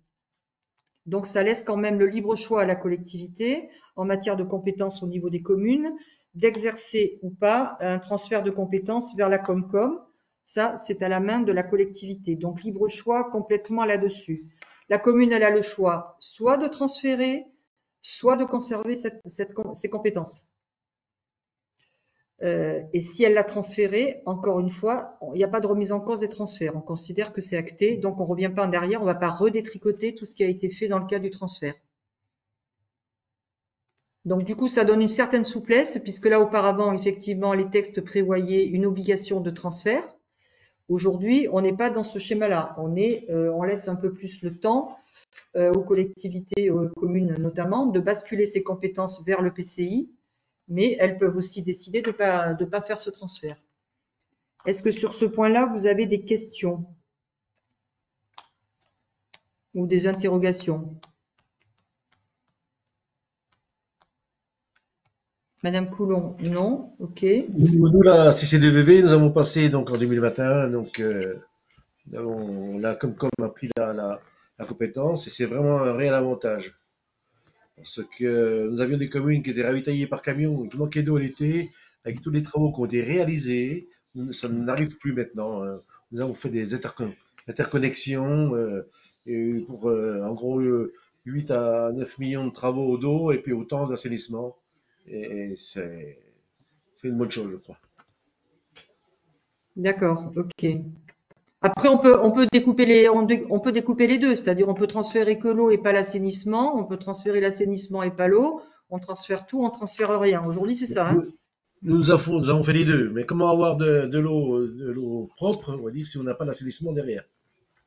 Donc ça laisse quand même le libre choix à la collectivité en matière de compétences au niveau des communes d'exercer ou pas un transfert de compétences vers la Comcom Ça, c'est à la main de la collectivité. Donc, libre choix complètement là-dessus. La commune, elle a le choix soit de transférer, soit de conserver ces compétences. Et si elle l'a transféré, encore une fois, il n'y a pas de remise en cause des transferts. On considère que c'est acté, donc on ne revient pas en arrière, on ne va pas redétricoter tout ce qui a été fait dans le cas du transfert. Donc du coup, ça donne une certaine souplesse, puisque là, auparavant, effectivement, les textes prévoyaient une obligation de transfert. Aujourd'hui, on n'est pas dans ce schéma-là. On laisse un peu plus le temps aux collectivités, aux communes notamment, de basculer ces compétences vers le PCI, mais elles peuvent aussi décider de ne pas faire ce transfert. Est-ce que sur ce point-là, vous avez des questions ou des interrogations? Madame Coulon, non, ok. Nous, la CCDVV, nous avons passé donc en 2021, donc on a comme appris la compétence et c'est vraiment un réel avantage. Parce que nous avions des communes qui étaient ravitaillées par camion, qui manquaient d'eau l'été, avec tous les travaux qui ont été réalisés, ça n'arrive plus maintenant. Nous avons fait des interconnexions et pour en gros 8 à 9 millions de travaux d'eau et puis autant d'assainissement. Et c'est une bonne chose, je crois. D'accord, ok. Après, on peut découper les deux, c'est-à-dire on peut transférer que l'eau et pas l'assainissement, on peut transférer l'assainissement et pas l'eau, on transfère tout, on transfère rien. Aujourd'hui, c'est ça, hein? Nous avons fait les deux, mais comment avoir de l'eau propre, on va dire, si on n'a pas l'assainissement derrière?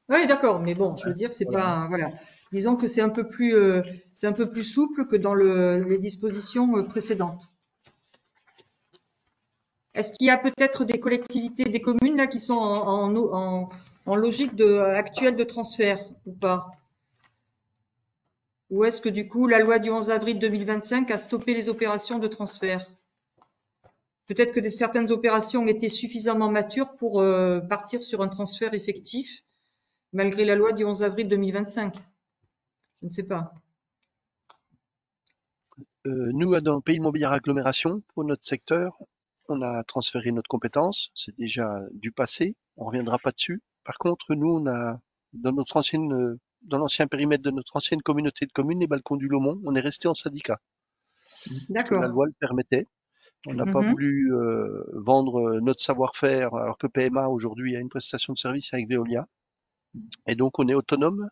Oui, d'accord, mais bon, je veux dire, c'est pas, voilà. Disons que c'est un peu plus souple que dans les dispositions précédentes. Est-ce qu'il y a peut-être des collectivités, des communes là qui sont en logique actuelle de transfert ou pas? Ou est-ce que du coup la loi du 11 avril 2025 a stoppé les opérations de transfert? Peut-être que certaines opérations ont été suffisamment matures pour partir sur un transfert effectif, malgré la loi du 11 avril 2025. Je ne sais pas. Nous, dans le pays immobilier agglomération, pour notre secteur, on a transféré notre compétence. C'est déjà du passé. On reviendra pas dessus. Par contre, nous, on a, dans l'ancien périmètre de notre ancienne communauté de communes, les Balcons du Lomont, on est resté en syndicat. Parce que la loi le permettait. On n'a pas voulu vendre notre savoir-faire, alors que PMA aujourd'hui a une prestation de service avec Veolia. Et donc, on est autonome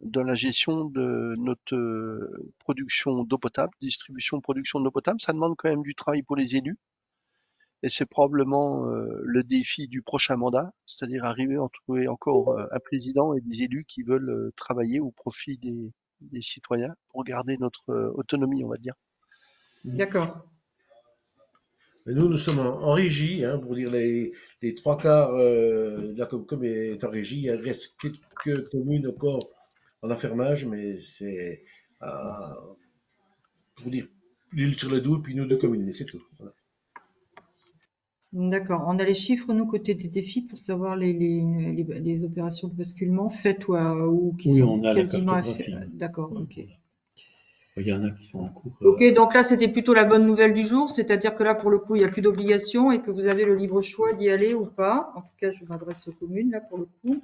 dans la gestion de notre production d'eau potable, distribution, production d'eau potable. Ça demande quand même du travail pour les élus. Et c'est probablement le défi du prochain mandat, c'est-à-dire arriver à trouver encore un président et des élus qui veulent travailler au profit des citoyens pour garder notre autonomie, on va dire. D'accord. Nous sommes en régie, hein, pour dire les 3/4 de la Comcom est en régie. Il reste quelques communes encore en affermage, mais c'est pour dire l'île sur le Doubs, puis nous 2 communes, mais c'est tout. Voilà. D'accord. On a les chiffres, nous, côté des défis, pour savoir les opérations de basculement faites ou qui sont quasiment faites. D'accord, ok. Il y en a qui sont en cours. Ok, donc là, c'était plutôt la bonne nouvelle du jour, c'est-à-dire que là, pour le coup, il n'y a plus d'obligation et que vous avez le libre choix d'y aller ou pas. En tout cas, je m'adresse aux communes, là, pour le coup,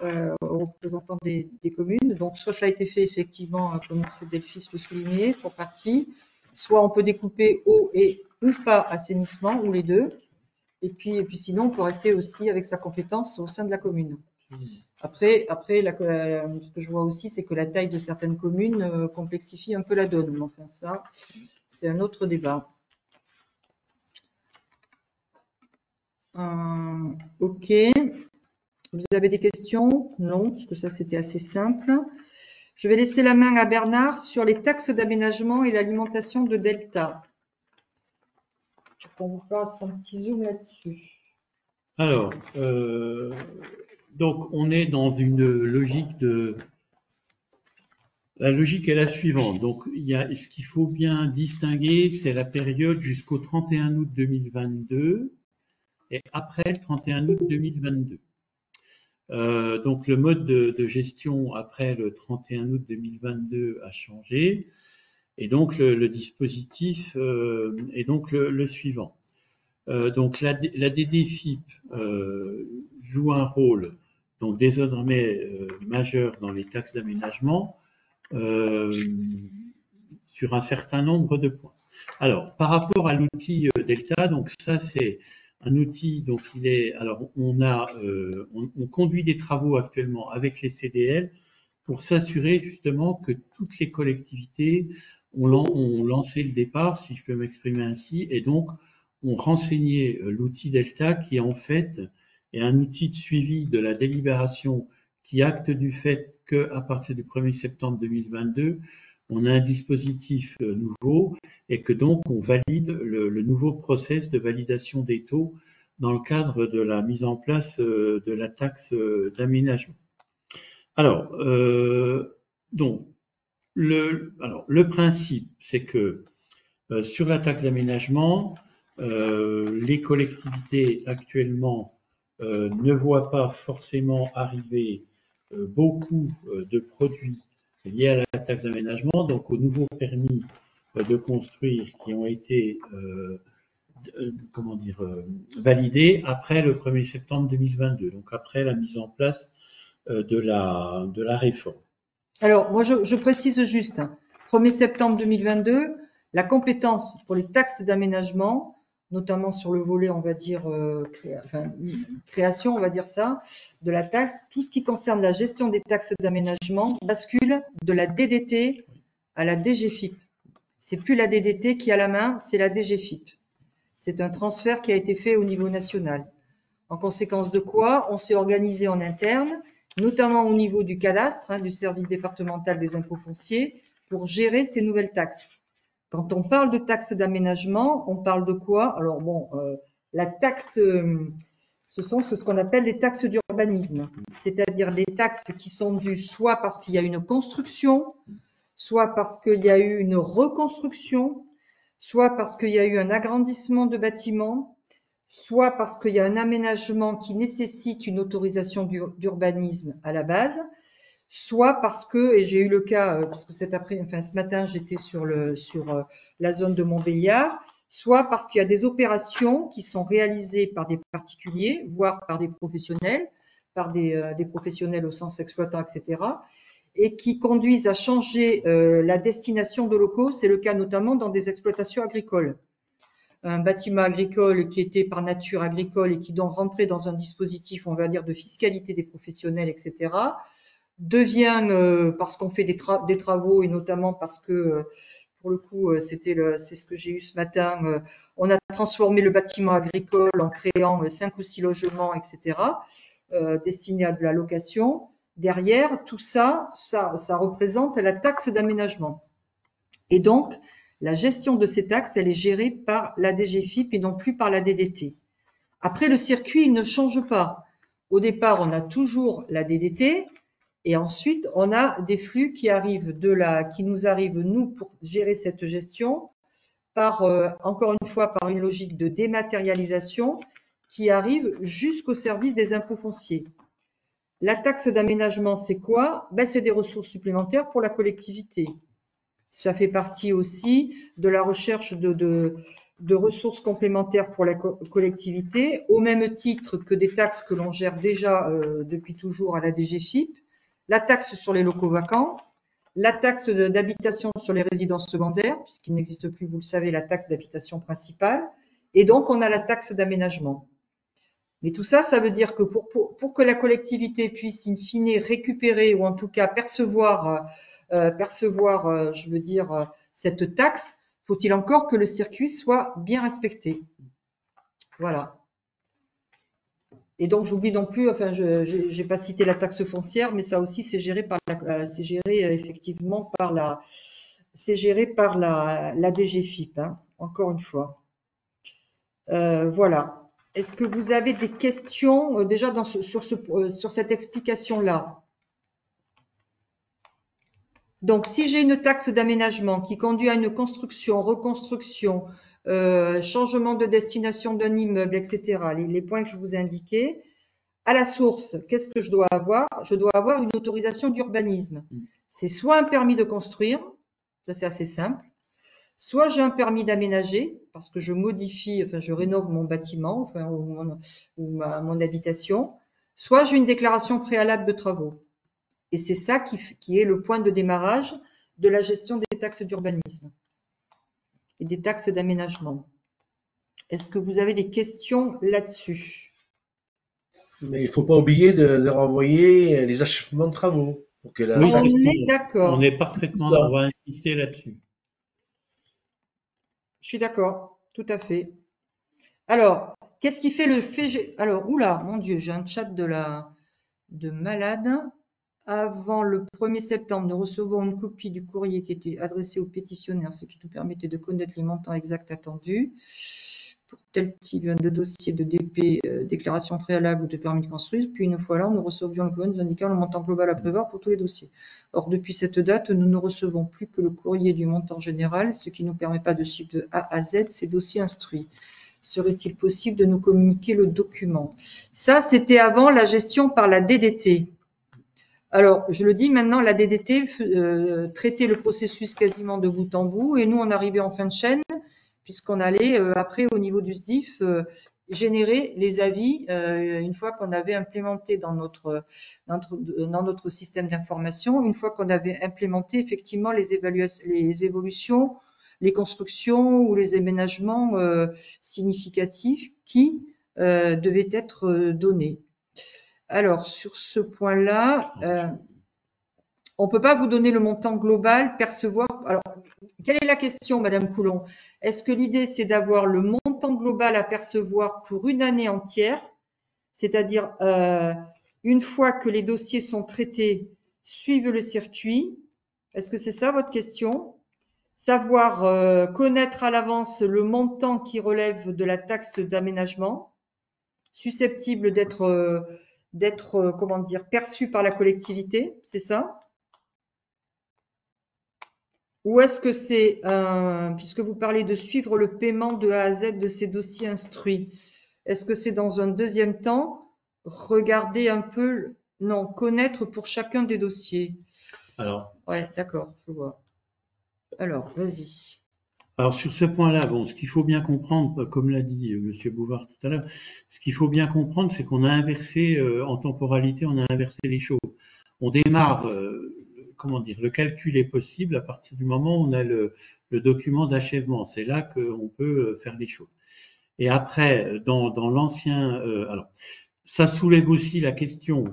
aux représentants des communes. Donc, soit ça a été fait, effectivement, comme M. Delphis le soulignait, pour partie, soit on peut découper eau et ou pas assainissement, ou les deux. Et puis sinon, on peut rester aussi avec sa compétence au sein de la commune. Après, ce que je vois aussi, c'est que la taille de certaines communes complexifie un peu la donne. Mais enfin, ça, c'est un autre débat. Ok. Vous avez des questions? Non, parce que ça, c'était assez simple. Je vais laisser la main à Bernard sur les taxes d'aménagement et l'alimentation de Delta. On vous parle son petit zoom là-dessus. Alors, donc on est dans une logique La logique est la suivante. Donc, ce qu'il faut bien distinguer, c'est la période jusqu'au 31 août 2022 et après le 31 août 2022. Donc, le mode de gestion après le 31 août 2022 a changé. Et donc, le dispositif est donc le suivant. Donc la DDFiP joue un rôle donc désormais majeur dans les taxes d'aménagement sur un certain nombre de points. Alors, par rapport à l'outil Delta, donc ça c'est un outil, donc il est, alors on conduit des travaux actuellement avec les CDL pour s'assurer justement que toutes les collectivités ont lancé le départ, si je peux m'exprimer ainsi, et donc ont renseigné l'outil Delta qui en fait est un outil de suivi de la délibération qui acte du fait qu'à partir du 1er septembre 2022, on a un dispositif nouveau et que donc on valide le nouveau process de validation des taux dans le cadre de la mise en place de la taxe d'aménagement. Alors, donc, le principe, c'est que sur la taxe d'aménagement, les collectivités actuellement ne voient pas forcément arriver beaucoup de produits liés à la taxe d'aménagement, donc aux nouveaux permis de construire qui ont été validés après le 1er septembre 2022, donc après la mise en place de la réforme. Alors, moi, je précise juste, 1er septembre 2022, la compétence pour les taxes d'aménagement, notamment sur le volet, on va dire, création, on va dire ça, de la taxe, tout ce qui concerne la gestion des taxes d'aménagement bascule de la DDT à la DGFiP. C'est plus la DDT qui a la main, c'est la DGFiP. C'est un transfert qui a été fait au niveau national. En conséquence de quoi, on s'est organisé en interne, notamment au niveau du cadastre, du service départemental des impôts fonciers, pour gérer ces nouvelles taxes. Quand on parle de taxes d'aménagement, on parle de quoi? Alors bon, la taxe, ce sont ce qu'on appelle les taxes d'urbanisme, c'est-à-dire les taxes qui sont dues soit parce qu'il y a une construction, soit parce qu'il y a eu une reconstruction, soit parce qu'il y a eu un agrandissement de bâtiments, soit parce qu'il y a un aménagement qui nécessite une autorisation d'urbanisme à la base, soit parce que, et j'ai eu le cas, parce que ce matin j'étais sur la zone de Montbéliard, soit parce qu'il y a des opérations qui sont réalisées par des particuliers, voire par des professionnels, par des professionnels au sens exploitant, etc., et qui conduisent à changer la destination de locaux. C'est le cas notamment dans des exploitations agricoles. Un bâtiment agricole qui était par nature agricole et qui donc rentrait dans un dispositif, on va dire, de fiscalité des professionnels, etc., devient, parce qu'on fait des travaux et notamment parce que, pour le coup, c'est ce que j'ai eu ce matin, on a transformé le bâtiment agricole en créant 5 ou 6 logements, etc., destinés à de la location. Derrière, tout ça représente la taxe d'aménagement. Et donc, la gestion de ces taxes, elle est gérée par la DGFiP et non plus par la DDT. Après, le circuit, il ne change pas. Au départ, on a toujours la DDT et ensuite, on a des flux qui nous arrivent, nous, pour gérer cette gestion, encore une fois, par une logique de dématérialisation qui arrive jusqu'au service des impôts fonciers. La taxe d'aménagement, c'est quoi? C'est des ressources supplémentaires pour la collectivité. Ça fait partie aussi de la recherche de ressources complémentaires pour la collectivité, au même titre que des taxes que l'on gère déjà depuis toujours à la DGFiP, la taxe sur les locaux vacants, la taxe d'habitation sur les résidences secondaires, puisqu'il n'existe plus, vous le savez, la taxe d'habitation principale, et donc on a la taxe d'aménagement. Mais tout ça, ça veut dire que pour que la collectivité puisse in fine récupérer ou en tout cas percevoir, je veux dire, cette taxe, faut-il encore que le circuit soit bien respecté. Voilà. Et donc, j'oublie non plus, enfin, je n'ai pas cité la taxe foncière, mais ça aussi, c'est géré effectivement par la DGFiP, encore une fois. Voilà. Est-ce que vous avez des questions déjà sur cette explication-là? Donc, si j'ai une taxe d'aménagement qui conduit à une construction, reconstruction, changement de destination d'un immeuble, etc., les points que je vous ai indiqués, à la source, qu'est-ce que je dois avoir? Je dois avoir une autorisation d'urbanisme. C'est soit un permis de construire, ça c'est assez simple, Soit j'ai un permis d'aménager, parce que je modifie, enfin je rénove mon bâtiment, enfin, mon habitation, soit j'ai une déclaration préalable de travaux. Et c'est ça qui est le point de démarrage de la gestion des taxes d'urbanisme et des taxes d'aménagement. Est-ce que vous avez des questions là-dessus? Mais il ne faut pas oublier de leur envoyer les achèvements de travaux. Pour que Oui, On justement, est d'accord. on est parfaitement, Ça. on va insister là-dessus. Je suis d'accord, tout à fait. Alors, qu'est-ce qui fait le fait? Alors, oula, mon Dieu, j'ai un chat de malade. Avant le 1er septembre, nous recevons une copie du courrier qui était adressé au pétitionnaire, ce qui nous permettait de connaître les montants exacts attendus pour tel type de dossier de DP, déclaration préalable ou de permis de construire. Puis une fois là, nous recevions le courrier nous indiquant le montant global à prévoir pour tous les dossiers. Or, depuis cette date, nous ne recevons plus que le courrier du montant général, ce qui ne nous permet pas de suivre de A à Z ces dossiers instruits. Serait-il possible de nous communiquer le document? Ça, c'était avant la gestion par la DDT. Alors, je le dis maintenant, la DDT traitait le processus quasiment de bout en bout et nous, on arrivait en fin de chaîne puisqu'on allait après au niveau du SDIF générer les avis une fois qu'on avait implémenté dans notre système d'information, une fois qu'on avait implémenté effectivement les évolutions, les constructions ou les aménagements significatifs qui devaient être donnés. Alors, sur ce point-là, on ne peut pas vous donner le montant global, percevoir. Alors, quelle est la question, Madame Coulon? Est-ce que l'idée, c'est d'avoir le montant global à percevoir pour une année entière, c'est-à-dire une fois que les dossiers sont traités, suivre le circuit? Est-ce que c'est ça votre question? Savoir connaître à l'avance le montant qui relève de la taxe d'aménagement, susceptible d'être comment dire, perçu par la collectivité, c'est ça? Ou est-ce que c'est, puisque vous parlez de suivre le paiement de A à Z de ces dossiers instruits, est-ce que c'est dans un deuxième temps, regarder un peu, non, connaître pour chacun des dossiers? Alors, ouais, d'accord, je vois. Alors, vas-y. Alors sur ce point-là, bon, ce qu'il faut bien comprendre, comme l'a dit Monsieur Bouvard tout à l'heure, ce qu'il faut bien comprendre, c'est qu'on a inversé en temporalité, on a inversé les choses. On démarre, comment dire, le calcul est possible à partir du moment où on a le document d'achèvement. C'est là qu'on peut faire les choses. Et après, dans l'ancien, alors ça soulève aussi la question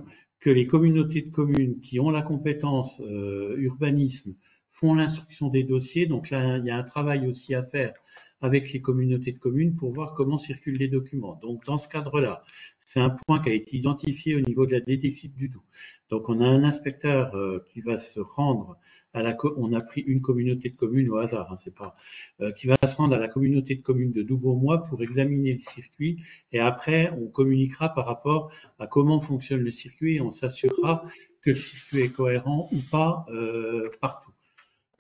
que les communautés de communes qui ont la compétence urbanisme font l'instruction des dossiers. Donc là, il y a un travail aussi à faire avec les communautés de communes pour voir comment circulent les documents. Donc dans ce cadre-là, c'est un point qui a été identifié au niveau de la DDFIP du Doubs. Donc on a un inspecteur qui va se rendre à on a pris une communauté de communes au hasard, hein, c'est pas qui va se rendre à la communauté de communes de Doubs-Beaumois pour examiner le circuit et après on communiquera par rapport à comment fonctionne le circuit et on s'assurera que le circuit est cohérent ou pas partout.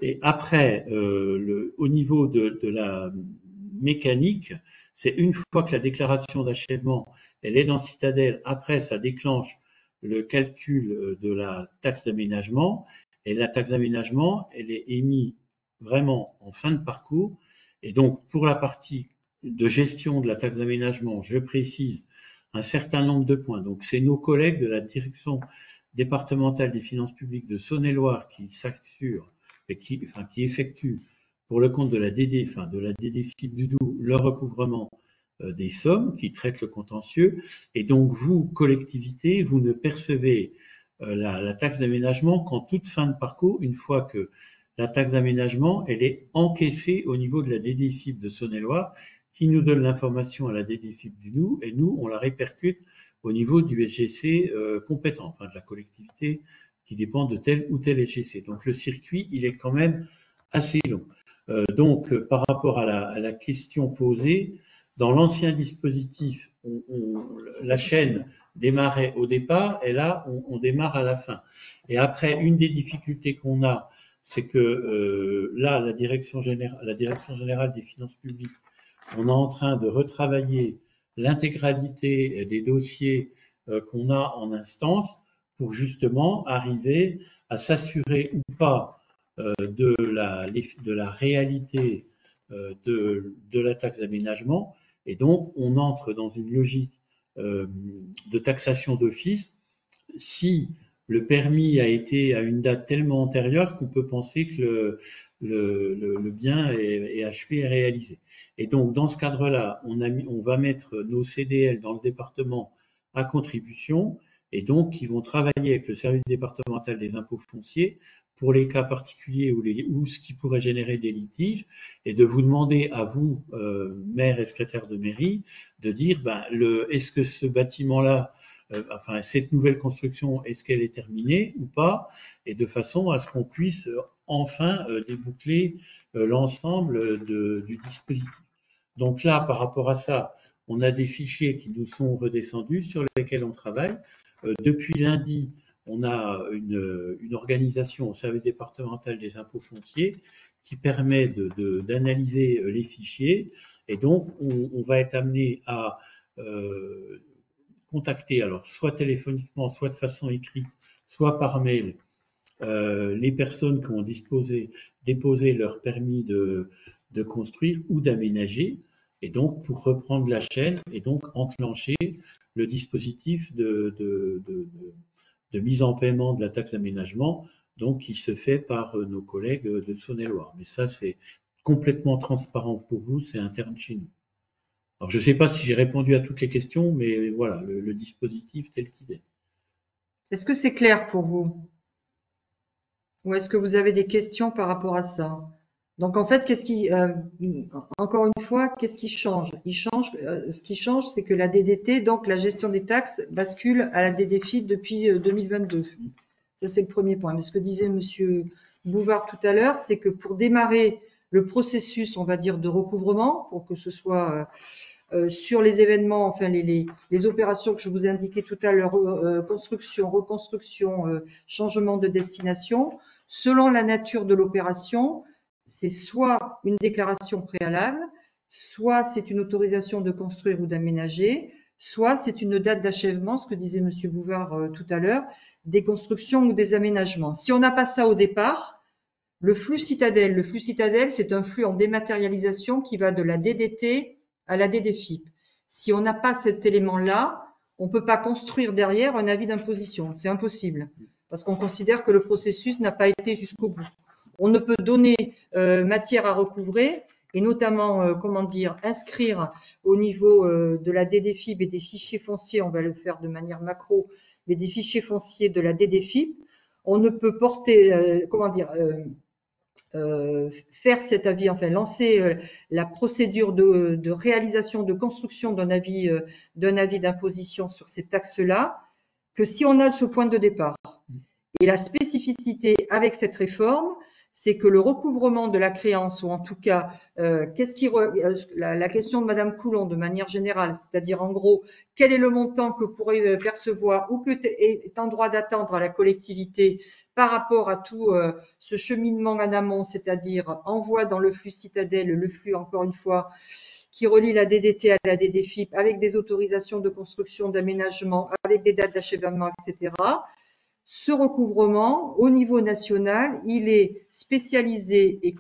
Et après, au niveau de la mécanique, c'est une fois que la déclaration d'achèvement elle est dans Citadel, après ça déclenche le calcul de la taxe d'aménagement et la taxe d'aménagement elle est émise vraiment en fin de parcours et donc pour la partie de gestion de la taxe d'aménagement, je précise un certain nombre de points. Donc c'est nos collègues de la direction départementale des finances publiques de Saône-et-Loire qui s'assurent et qui effectue pour le compte de la DDFIP du Doubs le recouvrement des sommes qui traitent le contentieux. Et donc vous, collectivité, vous ne percevez la taxe d'aménagement qu'en toute fin de parcours, une fois que la taxe d'aménagement elle est encaissée au niveau de la DDFIP de Saône-et-Loire, qui nous donne l'information à la DDFIP du Doubs, et nous, on la répercute au niveau du SGC compétent, enfin de la collectivité qui dépend de tel ou tel SGC. Donc le circuit, il est quand même assez long. Donc par rapport à la question posée, dans l'ancien dispositif, la chaîne démarrait au départ et là, on démarre à la fin. Et après, une des difficultés qu'on a, c'est que là, la direction générale des finances publiques, on est en train de retravailler l'intégralité des dossiers qu'on a en instance pour justement arriver à s'assurer ou pas de la réalité de la taxe d'aménagement. Et donc, on entre dans une logique de taxation d'office si le permis a été à une date tellement antérieure qu'on peut penser que le bien est achevé et réalisé. Et donc, dans ce cadre-là, on va mettre nos CDL dans le département à contribution, et donc qui vont travailler avec le service départemental des impôts fonciers pour les cas particuliers ou ce qui pourrait générer des litiges, et de vous demander à vous, maire et secrétaire de mairie, de dire, est-ce que ce bâtiment-là, enfin cette nouvelle construction, est-ce qu'elle est terminée ou pas, et de façon à ce qu'on puisse enfin déboucler l'ensemble du dispositif. Donc là, par rapport à ça, on a des fichiers qui nous sont redescendus sur lesquels on travaille. Depuis lundi, on a une organisation au service départemental des impôts fonciers qui permet d'analyser les fichiers, et donc on va être amené à contacter, alors soit téléphoniquement, soit de façon écrite, soit par mail, les personnes qui ont déposé leur permis de construire ou d'aménager, et donc pour reprendre la chaîne et donc enclencher le dispositif de mise en paiement de la taxe d'aménagement, donc qui se fait par nos collègues de Saône-et-Loire. Mais ça, c'est complètement transparent pour vous, c'est interne chez nous. Alors, je ne sais pas si j'ai répondu à toutes les questions, mais voilà, le dispositif tel qu'il est. Est-ce que c'est clair pour vous? Ou est-ce que vous avez des questions par rapport à ça? Donc, en fait, encore une fois, qu'est-ce qui change? Ce qui change, c'est que la DDT, donc la gestion des taxes, bascule à la DDFiP depuis 2022. Ça, c'est le premier point. Mais ce que disait Monsieur Bouvard tout à l'heure, c'est que pour démarrer le processus, on va dire, de recouvrement, pour que ce soit sur les événements, enfin les opérations que je vous ai indiquées tout à l'heure, construction, reconstruction, changement de destination, selon la nature de l'opération, c'est soit une déclaration préalable, soit c'est une autorisation de construire ou d'aménager, soit c'est une date d'achèvement, ce que disait Monsieur Bouvard tout à l'heure, des constructions ou des aménagements. Si on n'a pas ça au départ, le flux citadelle, c'est un flux en dématérialisation qui va de la DDT à la DDFiP. Si on n'a pas cet élément-là, on ne peut pas construire derrière un avis d'imposition. C'est impossible, parce qu'on considère que le processus n'a pas été jusqu'au bout. On ne peut donner matière à recouvrer, et notamment, inscrire au niveau de la DDFiP et des fichiers fonciers, on va le faire de manière macro, mais des fichiers fonciers de la DDFiP, on ne peut porter, faire cet avis, enfin lancer la procédure de réalisation de construction d'un avis d'imposition sur ces taxes-là, que si on a ce point de départ. Et la spécificité avec cette réforme, c'est que le recouvrement de la créance, ou en tout cas, la question de Madame Coulon de manière générale, c'est-à-dire en gros, quel est le montant que pourrait percevoir ou que est en droit d'attendre à la collectivité par rapport à tout ce cheminement en amont, c'est-à-dire envoi dans le flux citadelle, le flux, encore une fois, qui relie la DDT à la DDFiP, avec des autorisations de construction, d'aménagement, avec des dates d'achèvement, etc. Ce recouvrement, au niveau national, il est spécialisé et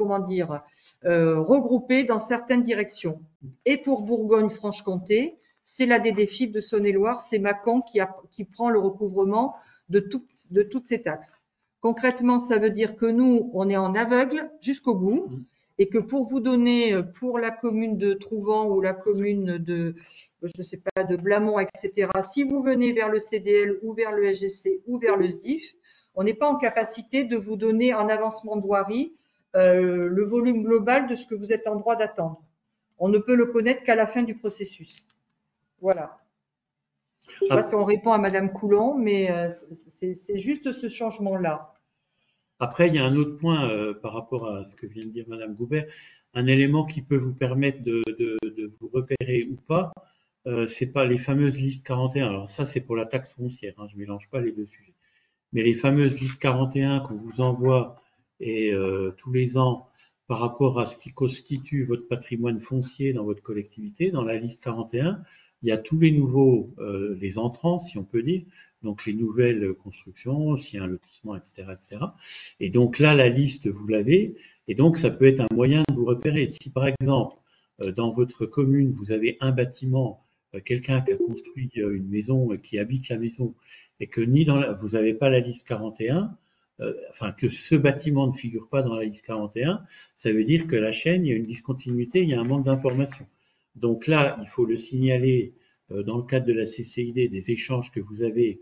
regroupé dans certaines directions. Et pour Bourgogne-Franche-Comté, c'est la DDFiP de Saône-et-Loire, c'est Mâcon qui prend le recouvrement de toutes ces taxes. Concrètement, ça veut dire que nous, on est en aveugle jusqu'au bout, et que pour vous donner, pour la commune de Trouvant ou la commune de, je ne sais pas, de Blamont, etc., si vous venez vers le CDL ou vers le SGC ou vers le SDIF, on n'est pas en capacité de vous donner en avancement de voirie le volume global de ce que vous êtes en droit d'attendre. On ne peut le connaître qu'à la fin du processus. Voilà. Je ne sais pas si on répond à Madame Coulon, mais c'est juste ce changement-là. Après, il y a un autre point par rapport à ce que vient de dire Madame Goubert, un élément qui peut vous permettre de vous repérer ou pas, c'est pas les fameuses listes 41. Alors ça, c'est pour la taxe foncière, hein, je mélange pas les deux sujets. Mais les fameuses listes 41 qu'on vous envoie tous les ans par rapport à ce qui constitue votre patrimoine foncier dans votre collectivité, dans la liste 41, il y a tous les nouveaux, les entrants, si on peut dire, donc les nouvelles constructions, s'il y a un lotissement, etc., etc. Et donc là, la liste, vous l'avez, Et donc, ça peut être un moyen de vous repérer. Si, par exemple, dans votre commune, vous avez un bâtiment, quelqu'un qui a construit une maison, qui habite la maison, et que vous n'avez pas la liste 41, enfin que ce bâtiment ne figure pas dans la liste 41, ça veut dire que la chaîne, il y a une discontinuité, il y a un manque d'information. Donc là, il faut le signaler dans le cadre de la CCID, des échanges que vous avez,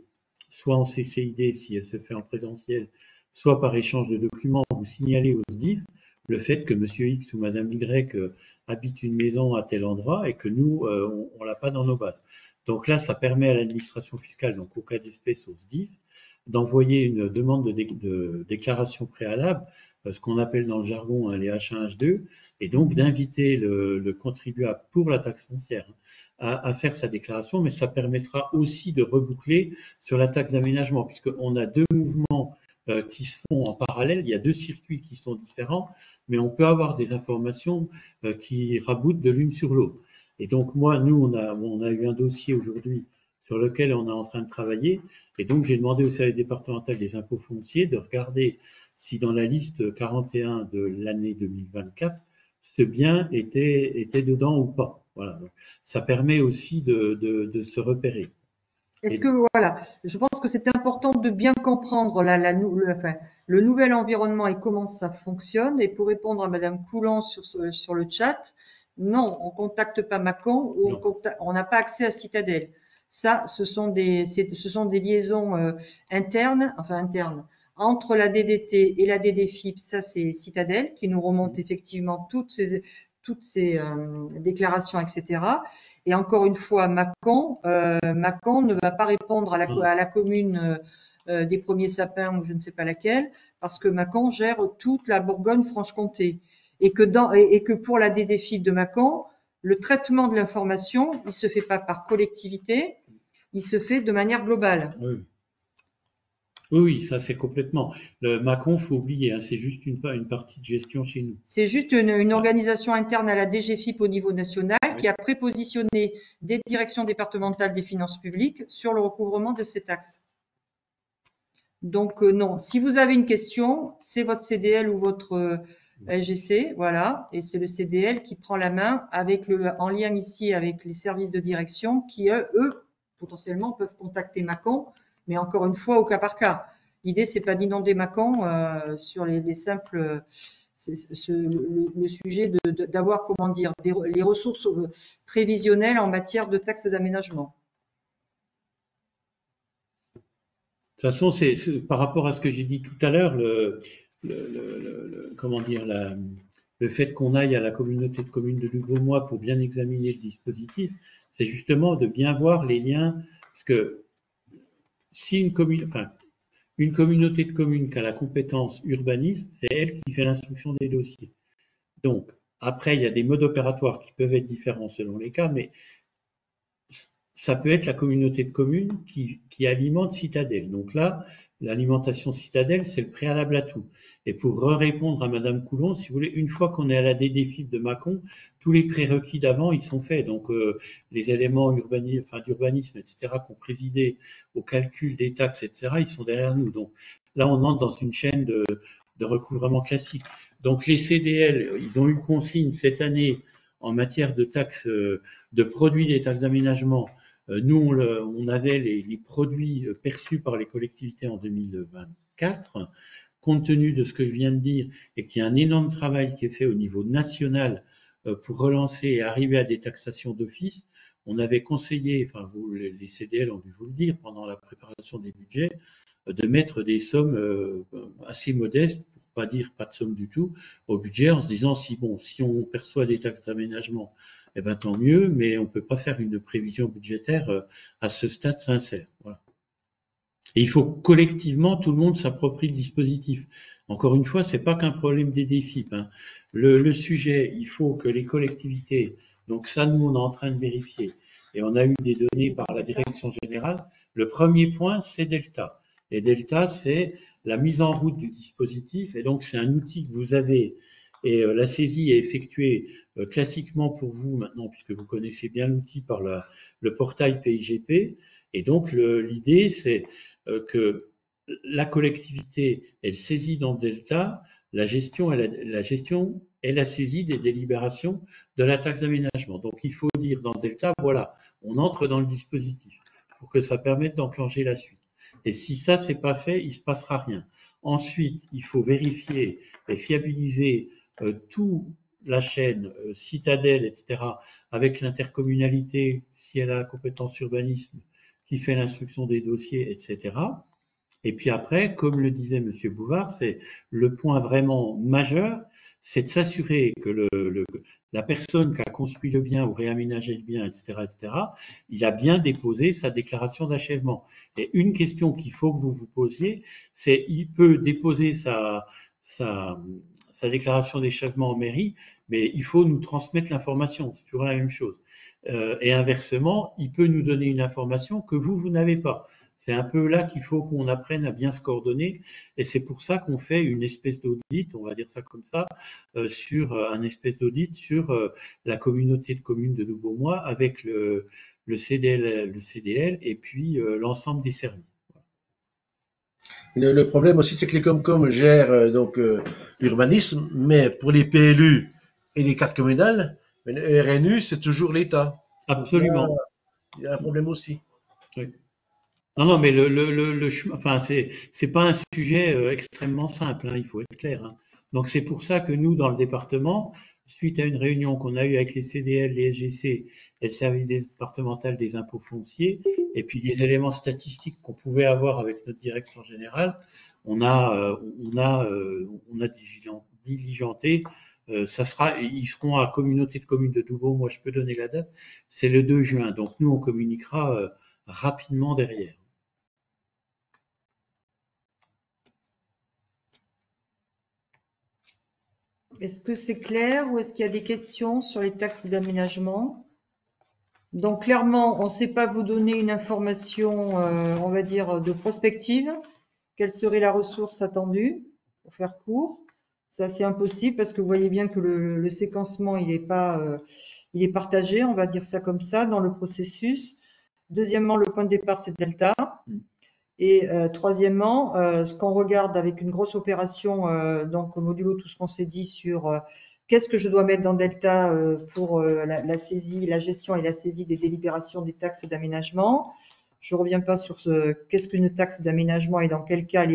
soit en CCID si elle se fait en présentiel, soit par échange de documents, vous signalez au SDIF le fait que monsieur X ou madame Y habite une maison à tel endroit et que nous, on l'a pas dans nos bases. Donc là, ça permet à l'administration fiscale, donc au cas d'espèce au SDIF, d'envoyer une demande de déclaration préalable, ce qu'on appelle dans le jargon les H1, H2, et donc d'inviter le contribuable pour la taxe foncière à faire sa déclaration, mais ça permettra aussi de reboucler sur la taxe d'aménagement, puisqu'on a deux mouvements qui se font en parallèle, il y a deux circuits qui sont différents, mais on peut avoir des informations qui raboutent de l'une sur l'autre. Et donc moi, nous, on a eu un dossier aujourd'hui sur lequel on est en train de travailler, et donc j'ai demandé au service départemental des impôts fonciers de regarder si dans la liste 41 de l'année 2024, ce bien était dedans ou pas. Voilà. Donc, ça permet aussi de se repérer. Est-ce que, voilà, je pense que c'est important de bien comprendre le nouvel environnement et comment ça fonctionne. Et pour répondre à Madame Coulant sur le chat, non, on contacte pas Mâcon ou on n'a pas accès à Citadel. Ça, ce sont des liaisons internes entre la DDT et la DDFIP. Ça, c'est Citadel qui nous remonte effectivement toutes ces déclarations, etc. Et encore une fois, Mâcon ne va pas répondre à la commune des Premiers Sapins ou je ne sais pas laquelle, parce que Mâcon gère toute la Bourgogne-Franche-Comté. Et que pour la DDFIP de Mâcon, le traitement de l'information, il se fait pas par collectivité, il se fait de manière globale. Oui, ça c'est complètement. Le Mâcon, faut oublier, hein, c'est juste une partie de gestion chez nous. C'est juste une organisation interne à la DGFIP au niveau national qui a prépositionné des directions départementales des finances publiques sur le recouvrement de ces taxes. Donc non, si vous avez une question, c'est votre CDL ou votre LGC, voilà, et c'est le CDL qui prend la main en lien ici avec les services de direction qui, eux, potentiellement peuvent contacter Mâcon, mais encore une fois au cas par cas. L'idée, c'est pas d'inonder Mâcon sur les simples, le sujet d'avoir, comment dire, les ressources prévisionnelles en matière de taxes d'aménagement. De toute façon, c'est par rapport à ce que j'ai dit tout à l'heure, comment dire, le fait qu'on aille à la communauté de communes de Louvemois pour bien examiner le dispositif, c'est justement de bien voir les liens, parce que si une communauté de communes qui a la compétence urbanisme, c'est elle qui fait l'instruction des dossiers. Donc, après, il y a des modes opératoires qui peuvent être différents selon les cas, mais ça peut être la communauté de communes qui alimente Citadel. Donc là, l'alimentation Citadel, c'est le préalable à tout. Et pour répondre à Madame Coulon, si vous voulez, une fois qu'on est à la DDFIP de Mâcon, tous les prérequis d'avant, ils sont faits. Donc, les éléments d'urbanisme, etc., qu'on présidait au calcul des taxes, etc., ils sont derrière nous. Donc, là, on entre dans une chaîne de recouvrement classique. Donc, les CDL, ils ont eu consigne cette année en matière de taxes, de produits des taxes d'aménagement. Nous, on avait les produits perçus par les collectivités en 2024. Compte tenu de ce que je viens de dire et qu'il y a un énorme travail qui est fait au niveau national pour relancer et arriver à des taxations d'office, on avait conseillé, enfin les CDL ont dû vous le dire pendant la préparation des budgets, de mettre des sommes assez modestes, pour pas dire pas de somme du tout, au budget en se disant si on perçoit des taxes d'aménagement, eh ben tant mieux, mais on peut pas faire une prévision budgétaire à ce stade sincère. Voilà. Et il faut collectivement, tout le monde s'approprie le dispositif. Encore une fois, c'est pas qu'un problème des DFIP. Hein. Le sujet, il faut que les collectivités, donc ça, nous, on est en train de vérifier, et on a eu des données par la direction générale. Le premier point, c'est Delta. Et Delta, c'est la mise en route du dispositif, et donc c'est un outil que vous avez, et la saisie est effectuée classiquement pour vous maintenant, puisque vous connaissez bien l'outil par le portail PIGP, et donc l'idée, c'est que la collectivité, elle saisit dans Delta la gestion et la saisie des délibérations de la taxe d'aménagement. Donc il faut dire dans Delta, voilà, on entre dans le dispositif pour que ça permette d'enclencher la suite. Et si ça c'est pas fait, il se passera rien. Ensuite, il faut vérifier et fiabiliser toute la chaîne citadelle, etc., avec l'intercommunalité, si elle a la compétence urbanisme, qui fait l'instruction des dossiers, etc. Et puis après, comme le disait Monsieur Bouvard, c'est le point vraiment majeur, c'est de s'assurer que la personne qui a construit le bien ou réaménagé le bien, etc., il a bien déposé sa déclaration d'achèvement. Et une question qu'il faut que vous vous posiez, c'est il peut déposer sa déclaration d'achèvement en mairie, mais il faut nous transmettre l'information, c'est toujours la même chose. Et inversement, il peut nous donner une information que vous n'avez pas. C'est un peu là qu'il faut qu'on apprenne à bien se coordonner, et c'est pour ça qu'on fait une espèce d'audit, on va dire ça comme ça, sur un espèce d'audit sur la communauté de communes de Loup-Beaumois avec le CDL et puis l'ensemble des services. Le problème aussi, c'est que les Comcom gèrent l'urbanisme, mais pour les PLU et les cartes communales, mais le RNU, c'est toujours l'État. Absolument. Là, il y a un problème aussi. Oui. Non, mais enfin, c'est pas un sujet extrêmement simple, hein, il faut être clair. Hein. Donc c'est pour ça que nous, dans le département, suite à une réunion qu'on a eue avec les CDL, les SGC et le service départemental des impôts fonciers, et puis les éléments statistiques qu'on pouvait avoir avec notre direction générale, on a diligenté. Ils seront à la communauté de communes de Doubon. Moi, je peux donner la date. C'est le 2 juin. Donc nous, on communiquera rapidement derrière. Est-ce que c'est clair ou est-ce qu'il y a des questions sur les taxes d'aménagement? Donc clairement, on ne sait pas vous donner une information, on va dire, de prospective. Quelle serait la ressource attendue, pour faire court? Ça, c'est impossible parce que vous voyez bien que le séquencement, il est partagé, on va dire ça comme ça, dans le processus. Deuxièmement, le point de départ, c'est Delta. Et troisièmement, ce qu'on regarde avec une grosse opération, donc modulo tout ce qu'on s'est dit sur qu'est-ce que je dois mettre dans Delta pour la saisie, la gestion et la saisie des délibérations des taxes d'aménagement. Je reviens pas sur qu'est-ce qu'une taxe d'aménagement et dans quel cas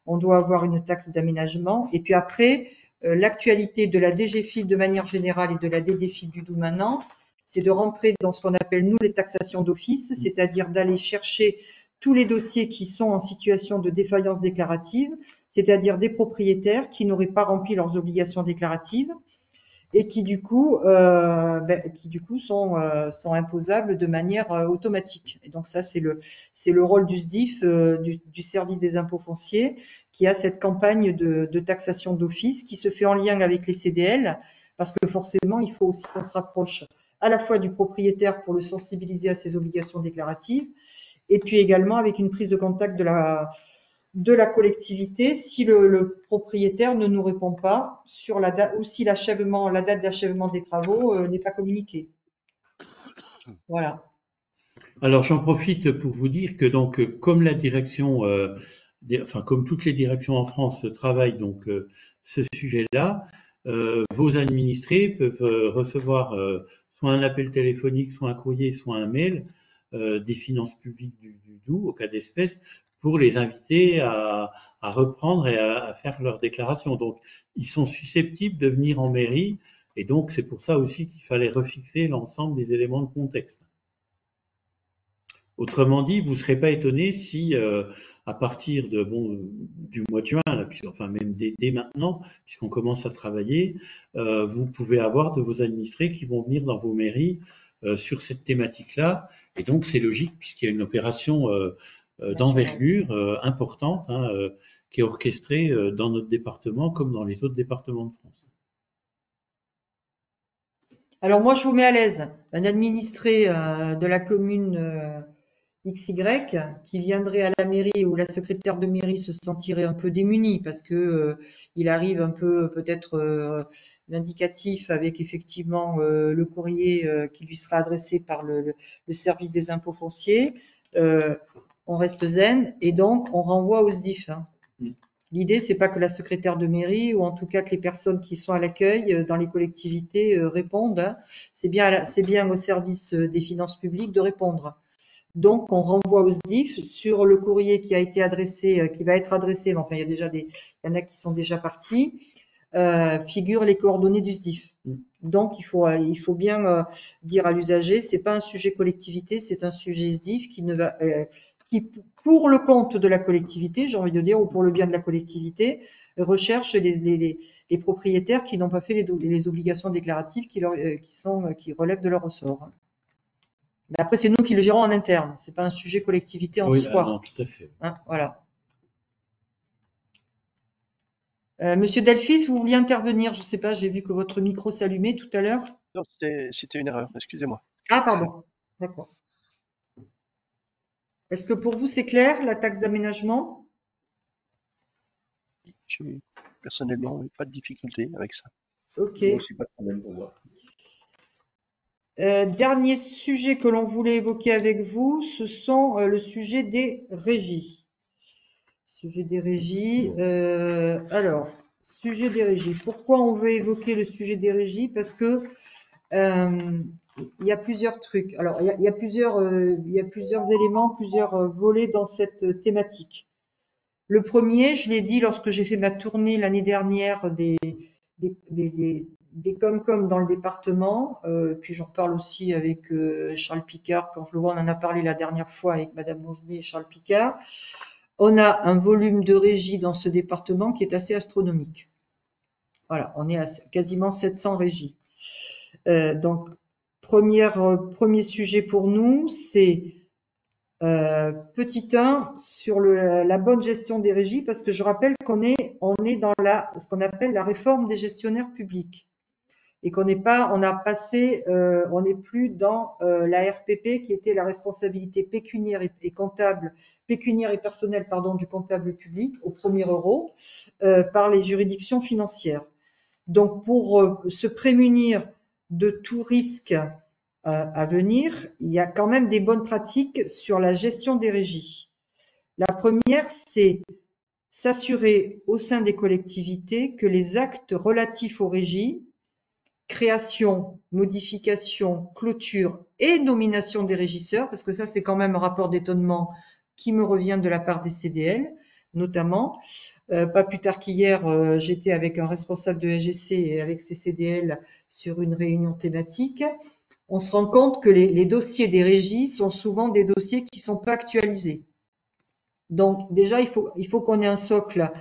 on doit avoir une taxe d'aménagement. Et puis après, l'actualité de la DGFiP de manière générale et de la DDFiP du Doubs maintenant, c'est de rentrer dans ce qu'on appelle nous les taxations d'office, c'est-à-dire d'aller chercher tous les dossiers qui sont en situation de défaillance déclarative, c'est-à-dire des propriétaires qui n'auraient pas rempli leurs obligations déclaratives et qui du coup sont imposables de manière automatique. Et donc ça, c'est le rôle du SDIF, du service des impôts fonciers, qui a cette campagne de taxation d'office qui se fait en lien avec les CDL, parce que forcément, il faut aussi qu'on se rapproche à la fois du propriétaire pour le sensibiliser à ses obligations déclaratives, et puis également avec une prise de contact de la collectivité si le propriétaire ne nous répond pas sur la date ou si la date d'achèvement des travaux n'est pas communiquée. Voilà. Alors j'en profite pour vous dire que donc comme la direction, comme toutes les directions en France travaillent donc ce sujet-là, vos administrés peuvent recevoir soit un appel téléphonique, soit un courrier, soit un mail des finances publiques du Doubs au cas d'espèce pour les inviter à reprendre et à faire leur déclaration. Donc ils sont susceptibles de venir en mairie et donc c'est pour ça aussi qu'il fallait refixer l'ensemble des éléments de contexte. Autrement dit, vous ne serez pas étonné si à partir du mois de juin, là, enfin même dès maintenant, puisqu'on commence à travailler, vous pouvez avoir de vos administrés qui vont venir dans vos mairies sur cette thématique-là. Et donc c'est logique puisqu'il y a une opération d'envergure importante qui est orchestrée dans notre département comme dans les autres départements de France. Alors moi, je vous mets à l'aise. Un administré de la commune XY qui viendrait à la mairie où la secrétaire de mairie se sentirait un peu démunie parce que il arrive un peu peut-être l'indicatif avec effectivement le courrier qui lui sera adressé par le service des impôts fonciers. On reste zen et donc on renvoie au SDIF. L'idée, c'est pas que la secrétaire de mairie ou en tout cas que les personnes qui sont à l'accueil dans les collectivités répondent, hein. C'est bien au service des finances publiques de répondre. Donc, on renvoie au SDIF sur le courrier qui a été adressé, qui va être adressé, mais enfin, il y en a qui sont déjà partis, figurent les coordonnées du SDIF. Donc, il faut bien dire à l'usager, c'est pas un sujet collectivité, c'est un sujet SDIF qui, pour le compte de la collectivité, j'ai envie de dire, ou pour le bien de la collectivité, recherche les propriétaires qui n'ont pas fait les obligations déclaratives qui relèvent de leur ressort. Mais après, c'est nous qui le gérons en interne. C'est pas un sujet collectivité en soi. Non, tout à fait. Hein, voilà. Monsieur Delphis, vous vouliez intervenir? Je sais pas, j'ai vu que votre micro s'allumait tout à l'heure. Non, c'était une erreur, excusez-moi. Ah, pardon. D'accord. Est-ce que pour vous, c'est clair, la taxe d'aménagement? Personnellement, pas de difficulté avec ça. Ok. Moi aussi, pas de problème pour moi. Dernier sujet que l'on voulait évoquer avec vous, ce sont le sujet des régies. Sujet des régies. Alors, sujet des régies. Pourquoi on veut évoquer le sujet des régies? Parce que il y a plusieurs trucs. Alors, il y a plusieurs éléments, plusieurs volets dans cette thématique. Le premier, je l'ai dit lorsque j'ai fait ma tournée l'année dernière des Comcom dans le département, puis j'en reparle aussi avec Charles Picard, quand je le vois, on en a parlé la dernière fois avec Madame Longenet et Charles Picard. On a un volume de régie dans ce département qui est assez astronomique. Voilà, on est à quasiment 700 régies. Donc, premier sujet pour nous, c'est petit 1 sur la bonne gestion des régies, parce que je rappelle qu'on est dans ce qu'on appelle la réforme des gestionnaires publics. Et on n'est plus dans la RPP qui était la responsabilité pécuniaire et comptable, pécuniaire et personnelle, du comptable public au premier euro par les juridictions financières. Donc, pour se prémunir de tout risque à venir, il y a quand même des bonnes pratiques sur la gestion des régies. La première, c'est s'assurer au sein des collectivités que les actes relatifs aux régies, création, modification, clôture et nomination des régisseurs, parce que ça c'est quand même un rapport d'étonnement qui me revient de la part des CDL, notamment. Pas plus tard qu'hier, j'étais avec un responsable de SGC et avec ses CDL sur une réunion thématique. On se rend compte que les dossiers des régies sont souvent des dossiers qui sont pas actualisés. Donc déjà, il faut qu'on ait un socle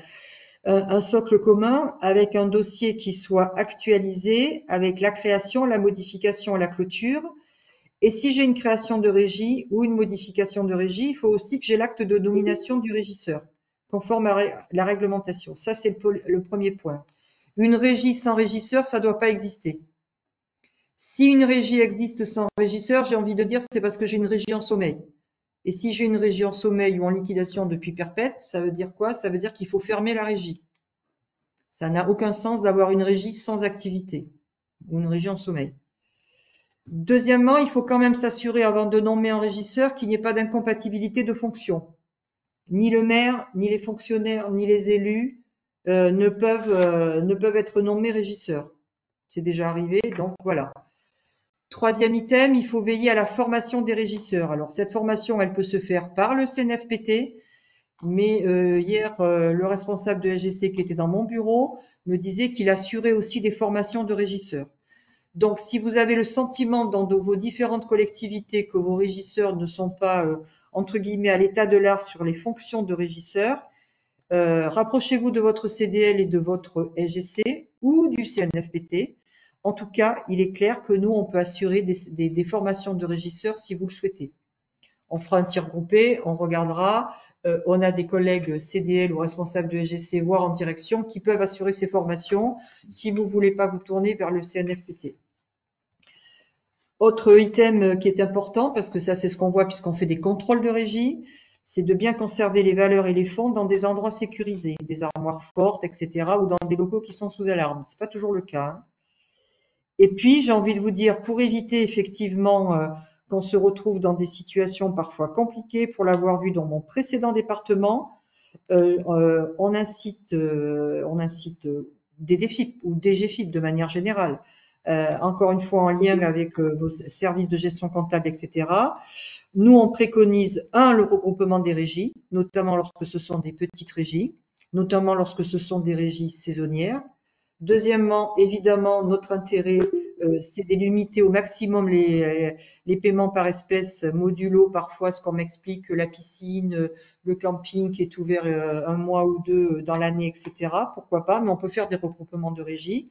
commun avec un dossier qui soit actualisé avec la création, la modification, la clôture. Et si j'ai une création de régie ou une modification de régie, il faut aussi que j'ai l'acte de nomination du régisseur, conforme à la réglementation. Ça, c'est le premier point. Une régie sans régisseur, ça ne doit pas exister. Si une régie existe sans régisseur, j'ai envie de dire c'est parce que j'ai une régie en sommeil. Et si j'ai une régie en sommeil ou en liquidation depuis perpète, ça veut dire quoi? Ça veut dire qu'il faut fermer la régie. Ça n'a aucun sens d'avoir une régie sans activité ou une régie en sommeil. Deuxièmement, il faut quand même s'assurer avant de nommer un régisseur qu'il n'y ait pas d'incompatibilité de fonction. Ni le maire, ni les fonctionnaires, ni les élus ne peuvent être nommés régisseurs. C'est déjà arrivé, donc voilà. Troisième item, il faut veiller à la formation des régisseurs. Alors, cette formation, elle peut se faire par le CNFPT, mais hier, le responsable de SGC qui était dans mon bureau me disait qu'il assurait aussi des formations de régisseurs. Donc, si vous avez le sentiment dans vos différentes collectivités que vos régisseurs ne sont pas, entre guillemets, à l'état de l'art sur les fonctions de régisseurs, rapprochez-vous de votre CDL et de votre SGC ou du CNFPT. En tout cas, il est clair que nous, on peut assurer des formations de régisseurs si vous le souhaitez. On fera un tir groupé, on regardera. On a des collègues CDL ou responsables de SGC, voire en direction, qui peuvent assurer ces formations si vous ne voulez pas vous tourner vers le CNFPT. Autre item qui est important, parce que ça, c'est ce qu'on voit puisqu'on fait des contrôles de régie, c'est de bien conserver les valeurs et les fonds dans des endroits sécurisés, des armoires fortes, etc., ou dans des locaux qui sont sous alarme. C'est pas toujours le cas, hein. Et puis, j'ai envie de vous dire, pour éviter effectivement qu'on se retrouve dans des situations parfois compliquées, pour l'avoir vu dans mon précédent département, on incite des DFIP ou DGFIP de manière générale, encore une fois en lien avec vos services de gestion comptable, etc. Nous, on préconise, le regroupement des régies, notamment lorsque ce sont des petites régies, notamment lorsque ce sont des régies saisonnières. Deuxièmement, évidemment, notre intérêt, c'est de limiter au maximum les paiements par espèces modulo, parfois ce qu'on m'explique, la piscine, le camping qui est ouvert un mois ou deux dans l'année, etc. Pourquoi pas, mais on peut faire des regroupements de régies.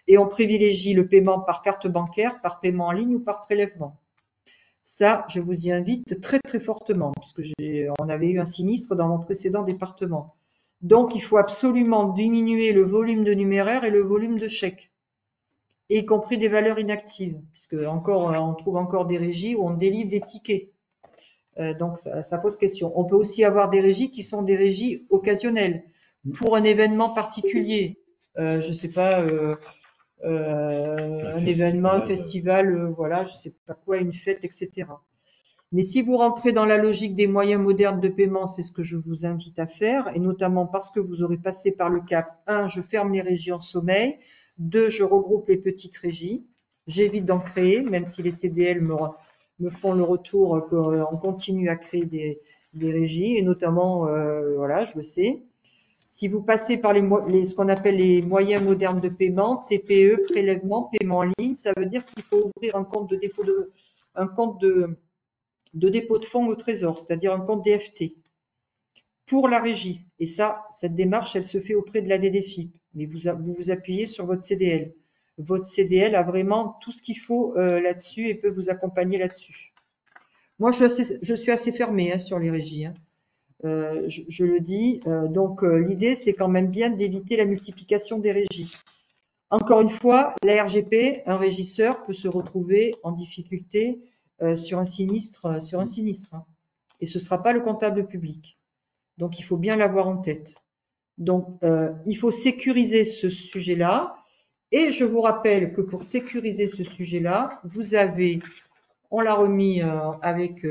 Et on privilégie le paiement par carte bancaire, par paiement en ligne ou par prélèvement. Ça, je vous y invite très très fortement, puisque on avait eu un sinistre dans mon précédent département. Donc, il faut absolument diminuer le volume de numéraire et le volume de chèques, y compris des valeurs inactives, puisque on trouve encore des régies où on délivre des tickets. Donc, ça pose question. On peut aussi avoir des régies qui sont des régies occasionnelles, pour un événement particulier. Je ne sais pas, un événement, un festival, voilà, je ne sais pas quoi, une fête, etc. Mais si vous rentrez dans la logique des moyens modernes de paiement, c'est ce que je vous invite à faire, et notamment parce que vous aurez passé par le cap 1, je ferme les régies en sommeil, 2, je regroupe les petites régies, j'évite d'en créer, même si les CDL me font le retour qu'on continue à créer des régies, et notamment, voilà, je le sais. Si vous passez par ce qu'on appelle les moyens modernes de paiement, TPE, prélèvement, paiement en ligne, ça veut dire qu'il faut ouvrir un compte de dépôt de fonds au trésor, c'est-à-dire un compte DFT, pour la régie. Et ça, cette démarche, elle se fait auprès de la DDFIP. Mais vous vous appuyez sur votre CDL. Votre CDL a vraiment tout ce qu'il faut là-dessus et peut vous accompagner là-dessus. Moi, je suis assez fermée sur les régies. Je le dis. Donc, l'idée, c'est quand même bien d'éviter la multiplication des régies. Encore une fois, la RGP, un régisseur peut se retrouver en difficulté sur un sinistre. Et ce ne sera pas le comptable public. Donc, il faut bien l'avoir en tête. Donc, il faut sécuriser ce sujet-là. Et je vous rappelle que pour sécuriser ce sujet-là, vous avez, on l'a remis avec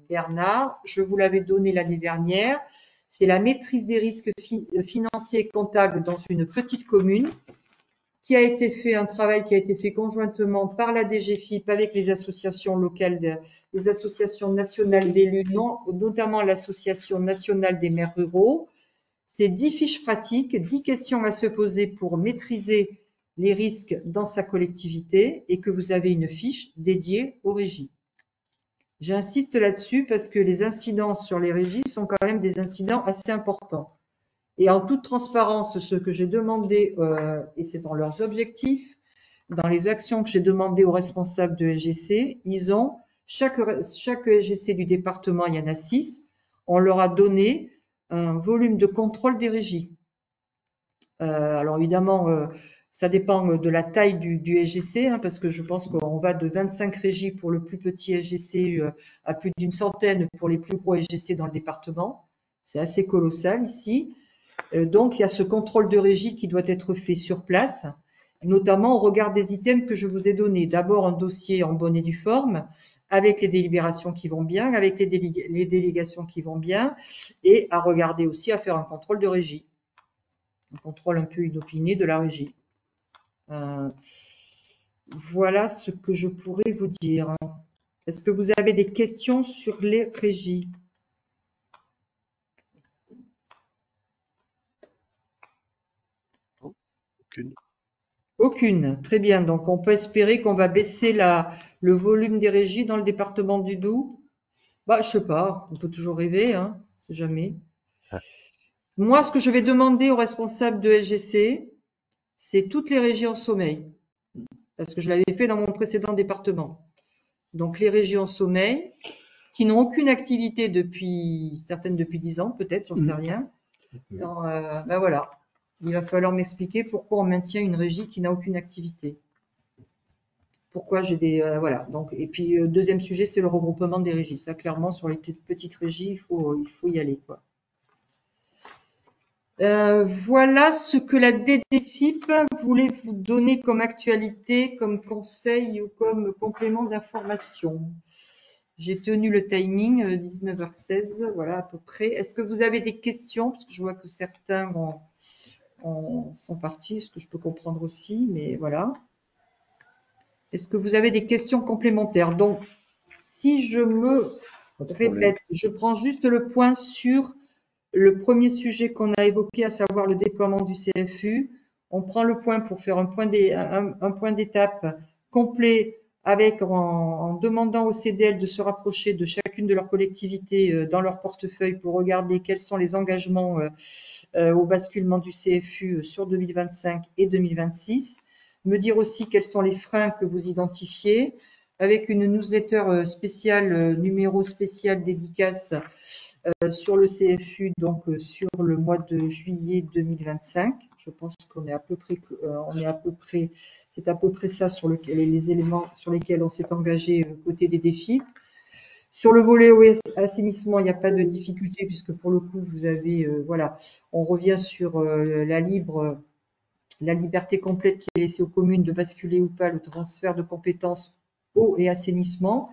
Bernard, je vous l'avais donné l'année dernière, c'est la maîtrise des risques financiers et comptables dans une petite commune, qui a été fait, un travail qui a été fait conjointement par la DGFIP avec les associations locales, les associations nationales d'élus, notamment l'association nationale des maires ruraux. C'est 10 fiches pratiques, 10 questions à se poser pour maîtriser les risques dans sa collectivité et que vous avez une fiche dédiée aux régies. J'insiste là-dessus parce que les incidences sur les régies sont quand même des incidents assez importants. Et en toute transparence, ce que j'ai demandé, et c'est dans leurs objectifs, dans les actions que j'ai demandées aux responsables de SGC, ils ont, chaque SGC du département, il y en a 6, on leur a donné un volume de contrôle des régies. Alors évidemment, ça dépend de la taille du SGC, parce que je pense qu'on va de 25 régies pour le plus petit SGC à plus d'une centaine pour les plus gros SGC dans le département. C'est assez colossal ici. Donc, il y a ce contrôle de régie qui doit être fait sur place, notamment au regard des items que je vous ai donnés. D'abord, un dossier en bonne et due forme, avec les délibérations qui vont bien, avec les délégations qui vont bien, et à regarder aussi, à faire un contrôle de régie. Un contrôle un peu inopiné de la régie. Voilà ce que je pourrais vous dire. Est-ce que vous avez des questions sur les régies ? Aucune. Très bien. Donc, on peut espérer qu'on va baisser le volume des régies dans le département du Doubs. Je sais pas. On peut toujours rêver, c'est jamais. Moi, ce que je vais demander aux responsables de SGC, c'est toutes les régies en sommeil. Parce que je l'avais fait dans mon précédent département. Donc, les régies en sommeil, qui n'ont aucune activité certaines depuis 10 ans, peut-être, j'en sais rien. Alors, voilà. Il va falloir m'expliquer pourquoi on maintient une régie qui n'a aucune activité. Pourquoi j'ai voilà. Donc, et puis, deuxième sujet, c'est le regroupement des régies. Ça, clairement, sur les petites régies, il faut y aller, quoi. Voilà ce que la DDFIP voulait vous donner comme actualité, comme conseil ou comme complément d'information. J'ai tenu le timing, 19h16, voilà à peu près. Est-ce que vous avez des questions? Parce que je vois que certains sont partis, ce que je peux comprendre aussi, mais voilà. Est-ce que vous avez des questions complémentaires? Donc, si je me répète, je prends juste le point sur le premier sujet qu'on a évoqué, à savoir le déploiement du CFU. On prend le point pour faire un point d'étape complet en demandant au CDL de se rapprocher de chacune de leurs collectivités dans leur portefeuille pour regarder quels sont les engagements au basculement du CFU sur 2025 et 2026. Me dire aussi quels sont les freins que vous identifiez, avec une newsletter spéciale, numéro spécial dédicace sur le CFU, donc sur le mois de juillet 2025. Je pense qu'on est à peu près, c'est à peu près ça sur les éléments sur lesquels on s'est engagé côté des défis. Sur le volet assainissement, il n'y a pas de difficulté puisque pour le coup, vous avez, voilà, on revient sur la liberté complète qui est laissée aux communes de basculer ou pas le transfert de compétences eau et assainissement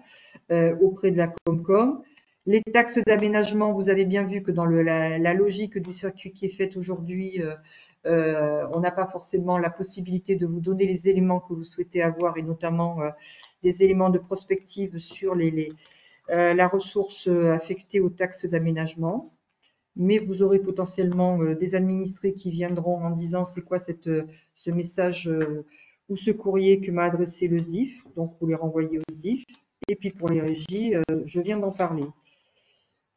auprès de la Comcom. Les taxes d'aménagement, vous avez bien vu que dans la logique du circuit qui est faite aujourd'hui, on n'a pas forcément la possibilité de vous donner les éléments que vous souhaitez avoir et notamment des éléments de prospective sur la ressource affectée aux taxes d'aménagement. Mais vous aurez potentiellement des administrés qui viendront en disant c'est quoi ce message ou ce courrier que m'a adressé le SDIF, donc vous les renvoyez au SDIF. Et puis pour les régies, je viens d'en parler.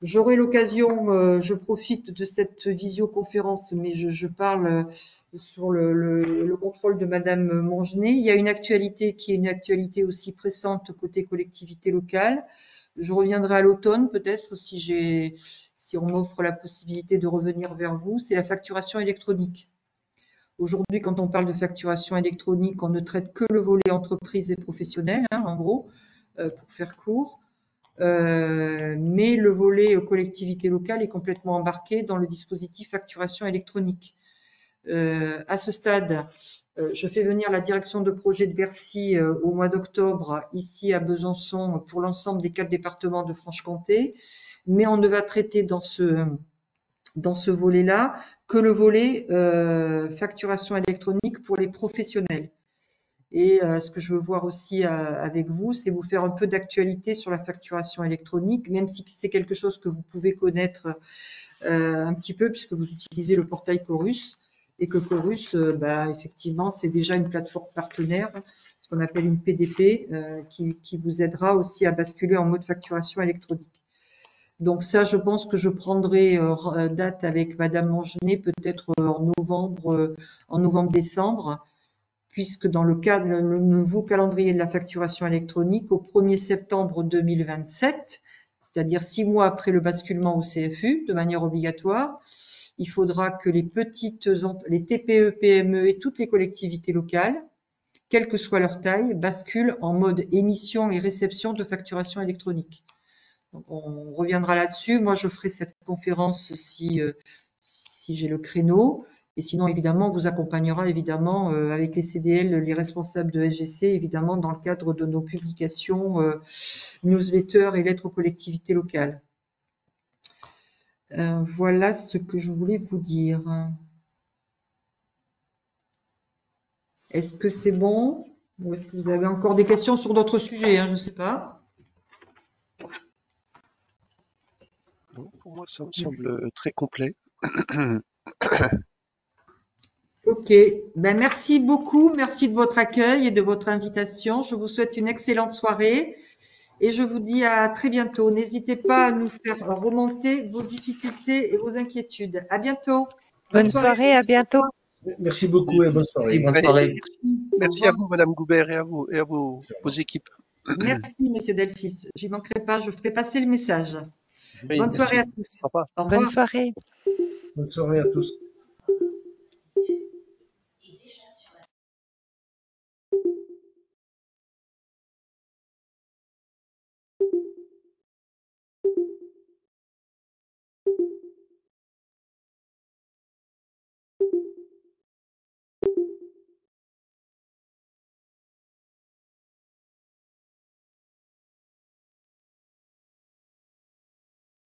J'aurai l'occasion, je profite de cette visioconférence, mais je parle sur le contrôle de Madame Mongenet. Il y a une actualité qui est une actualité aussi pressante côté collectivité locale. Je reviendrai à l'automne peut-être si on m'offre la possibilité de revenir vers vous. C'est la facturation électronique. Aujourd'hui, quand on parle de facturation électronique, on ne traite que le volet entreprise et professionnel, hein, en gros, pour faire court. Mais le volet collectivité locale est complètement embarqué dans le dispositif facturation électronique. À ce stade, je fais venir la direction de projet de Bercy au mois d'octobre, ici à Besançon, pour l'ensemble des 4 départements de Franche-Comté, mais on ne va traiter dans ce volet-là que le volet facturation électronique pour les professionnels. Et ce que je veux voir aussi avec vous, c'est vous faire un peu d'actualité sur la facturation électronique, même si c'est quelque chose que vous pouvez connaître un petit peu, puisque vous utilisez le portail Chorus, et que Chorus, effectivement, c'est déjà une plateforme partenaire, ce qu'on appelle une PDP, qui vous aidera aussi à basculer en mode facturation électronique. Donc ça, je pense que je prendrai date avec Madame Mongenet, peut-être en novembre-décembre, puisque dans le cadre le nouveau calendrier de la facturation électronique, au 1er septembre 2027, c'est-à-dire 6 mois après le basculement au CFU, de manière obligatoire, il faudra que les TPE, PME et toutes les collectivités locales, quelle que soit leur taille, basculent en mode émission et réception de facturation électronique. Donc on reviendra là-dessus. Moi, je ferai cette conférence si j'ai le créneau. Et sinon, évidemment, on vous accompagnera évidemment avec les CDL, les responsables de SGC, évidemment, dans le cadre de nos publications, newsletters et lettres aux collectivités locales. Voilà ce que je voulais vous dire. Est-ce que c'est bon? Ou est-ce que vous avez encore des questions sur d'autres sujets, hein? Je ne sais pas. Non, pour moi, ça me semble très complet. Ok, merci beaucoup, merci de votre accueil et de votre invitation. Je vous souhaite une excellente soirée et je vous dis à très bientôt. N'hésitez pas à nous faire remonter vos difficultés et vos inquiétudes. À bientôt. Bonne soirée, à bientôt. Merci beaucoup et bonne soirée. Bonne soirée. Merci à vous, Madame Goubert, et à vos équipes. Merci, Monsieur Delphis. Je n'y manquerai pas, je ferai passer le message. Oui, Bonne soirée à tous. Au revoir. Au revoir. Bonne soirée. Bonne soirée à tous.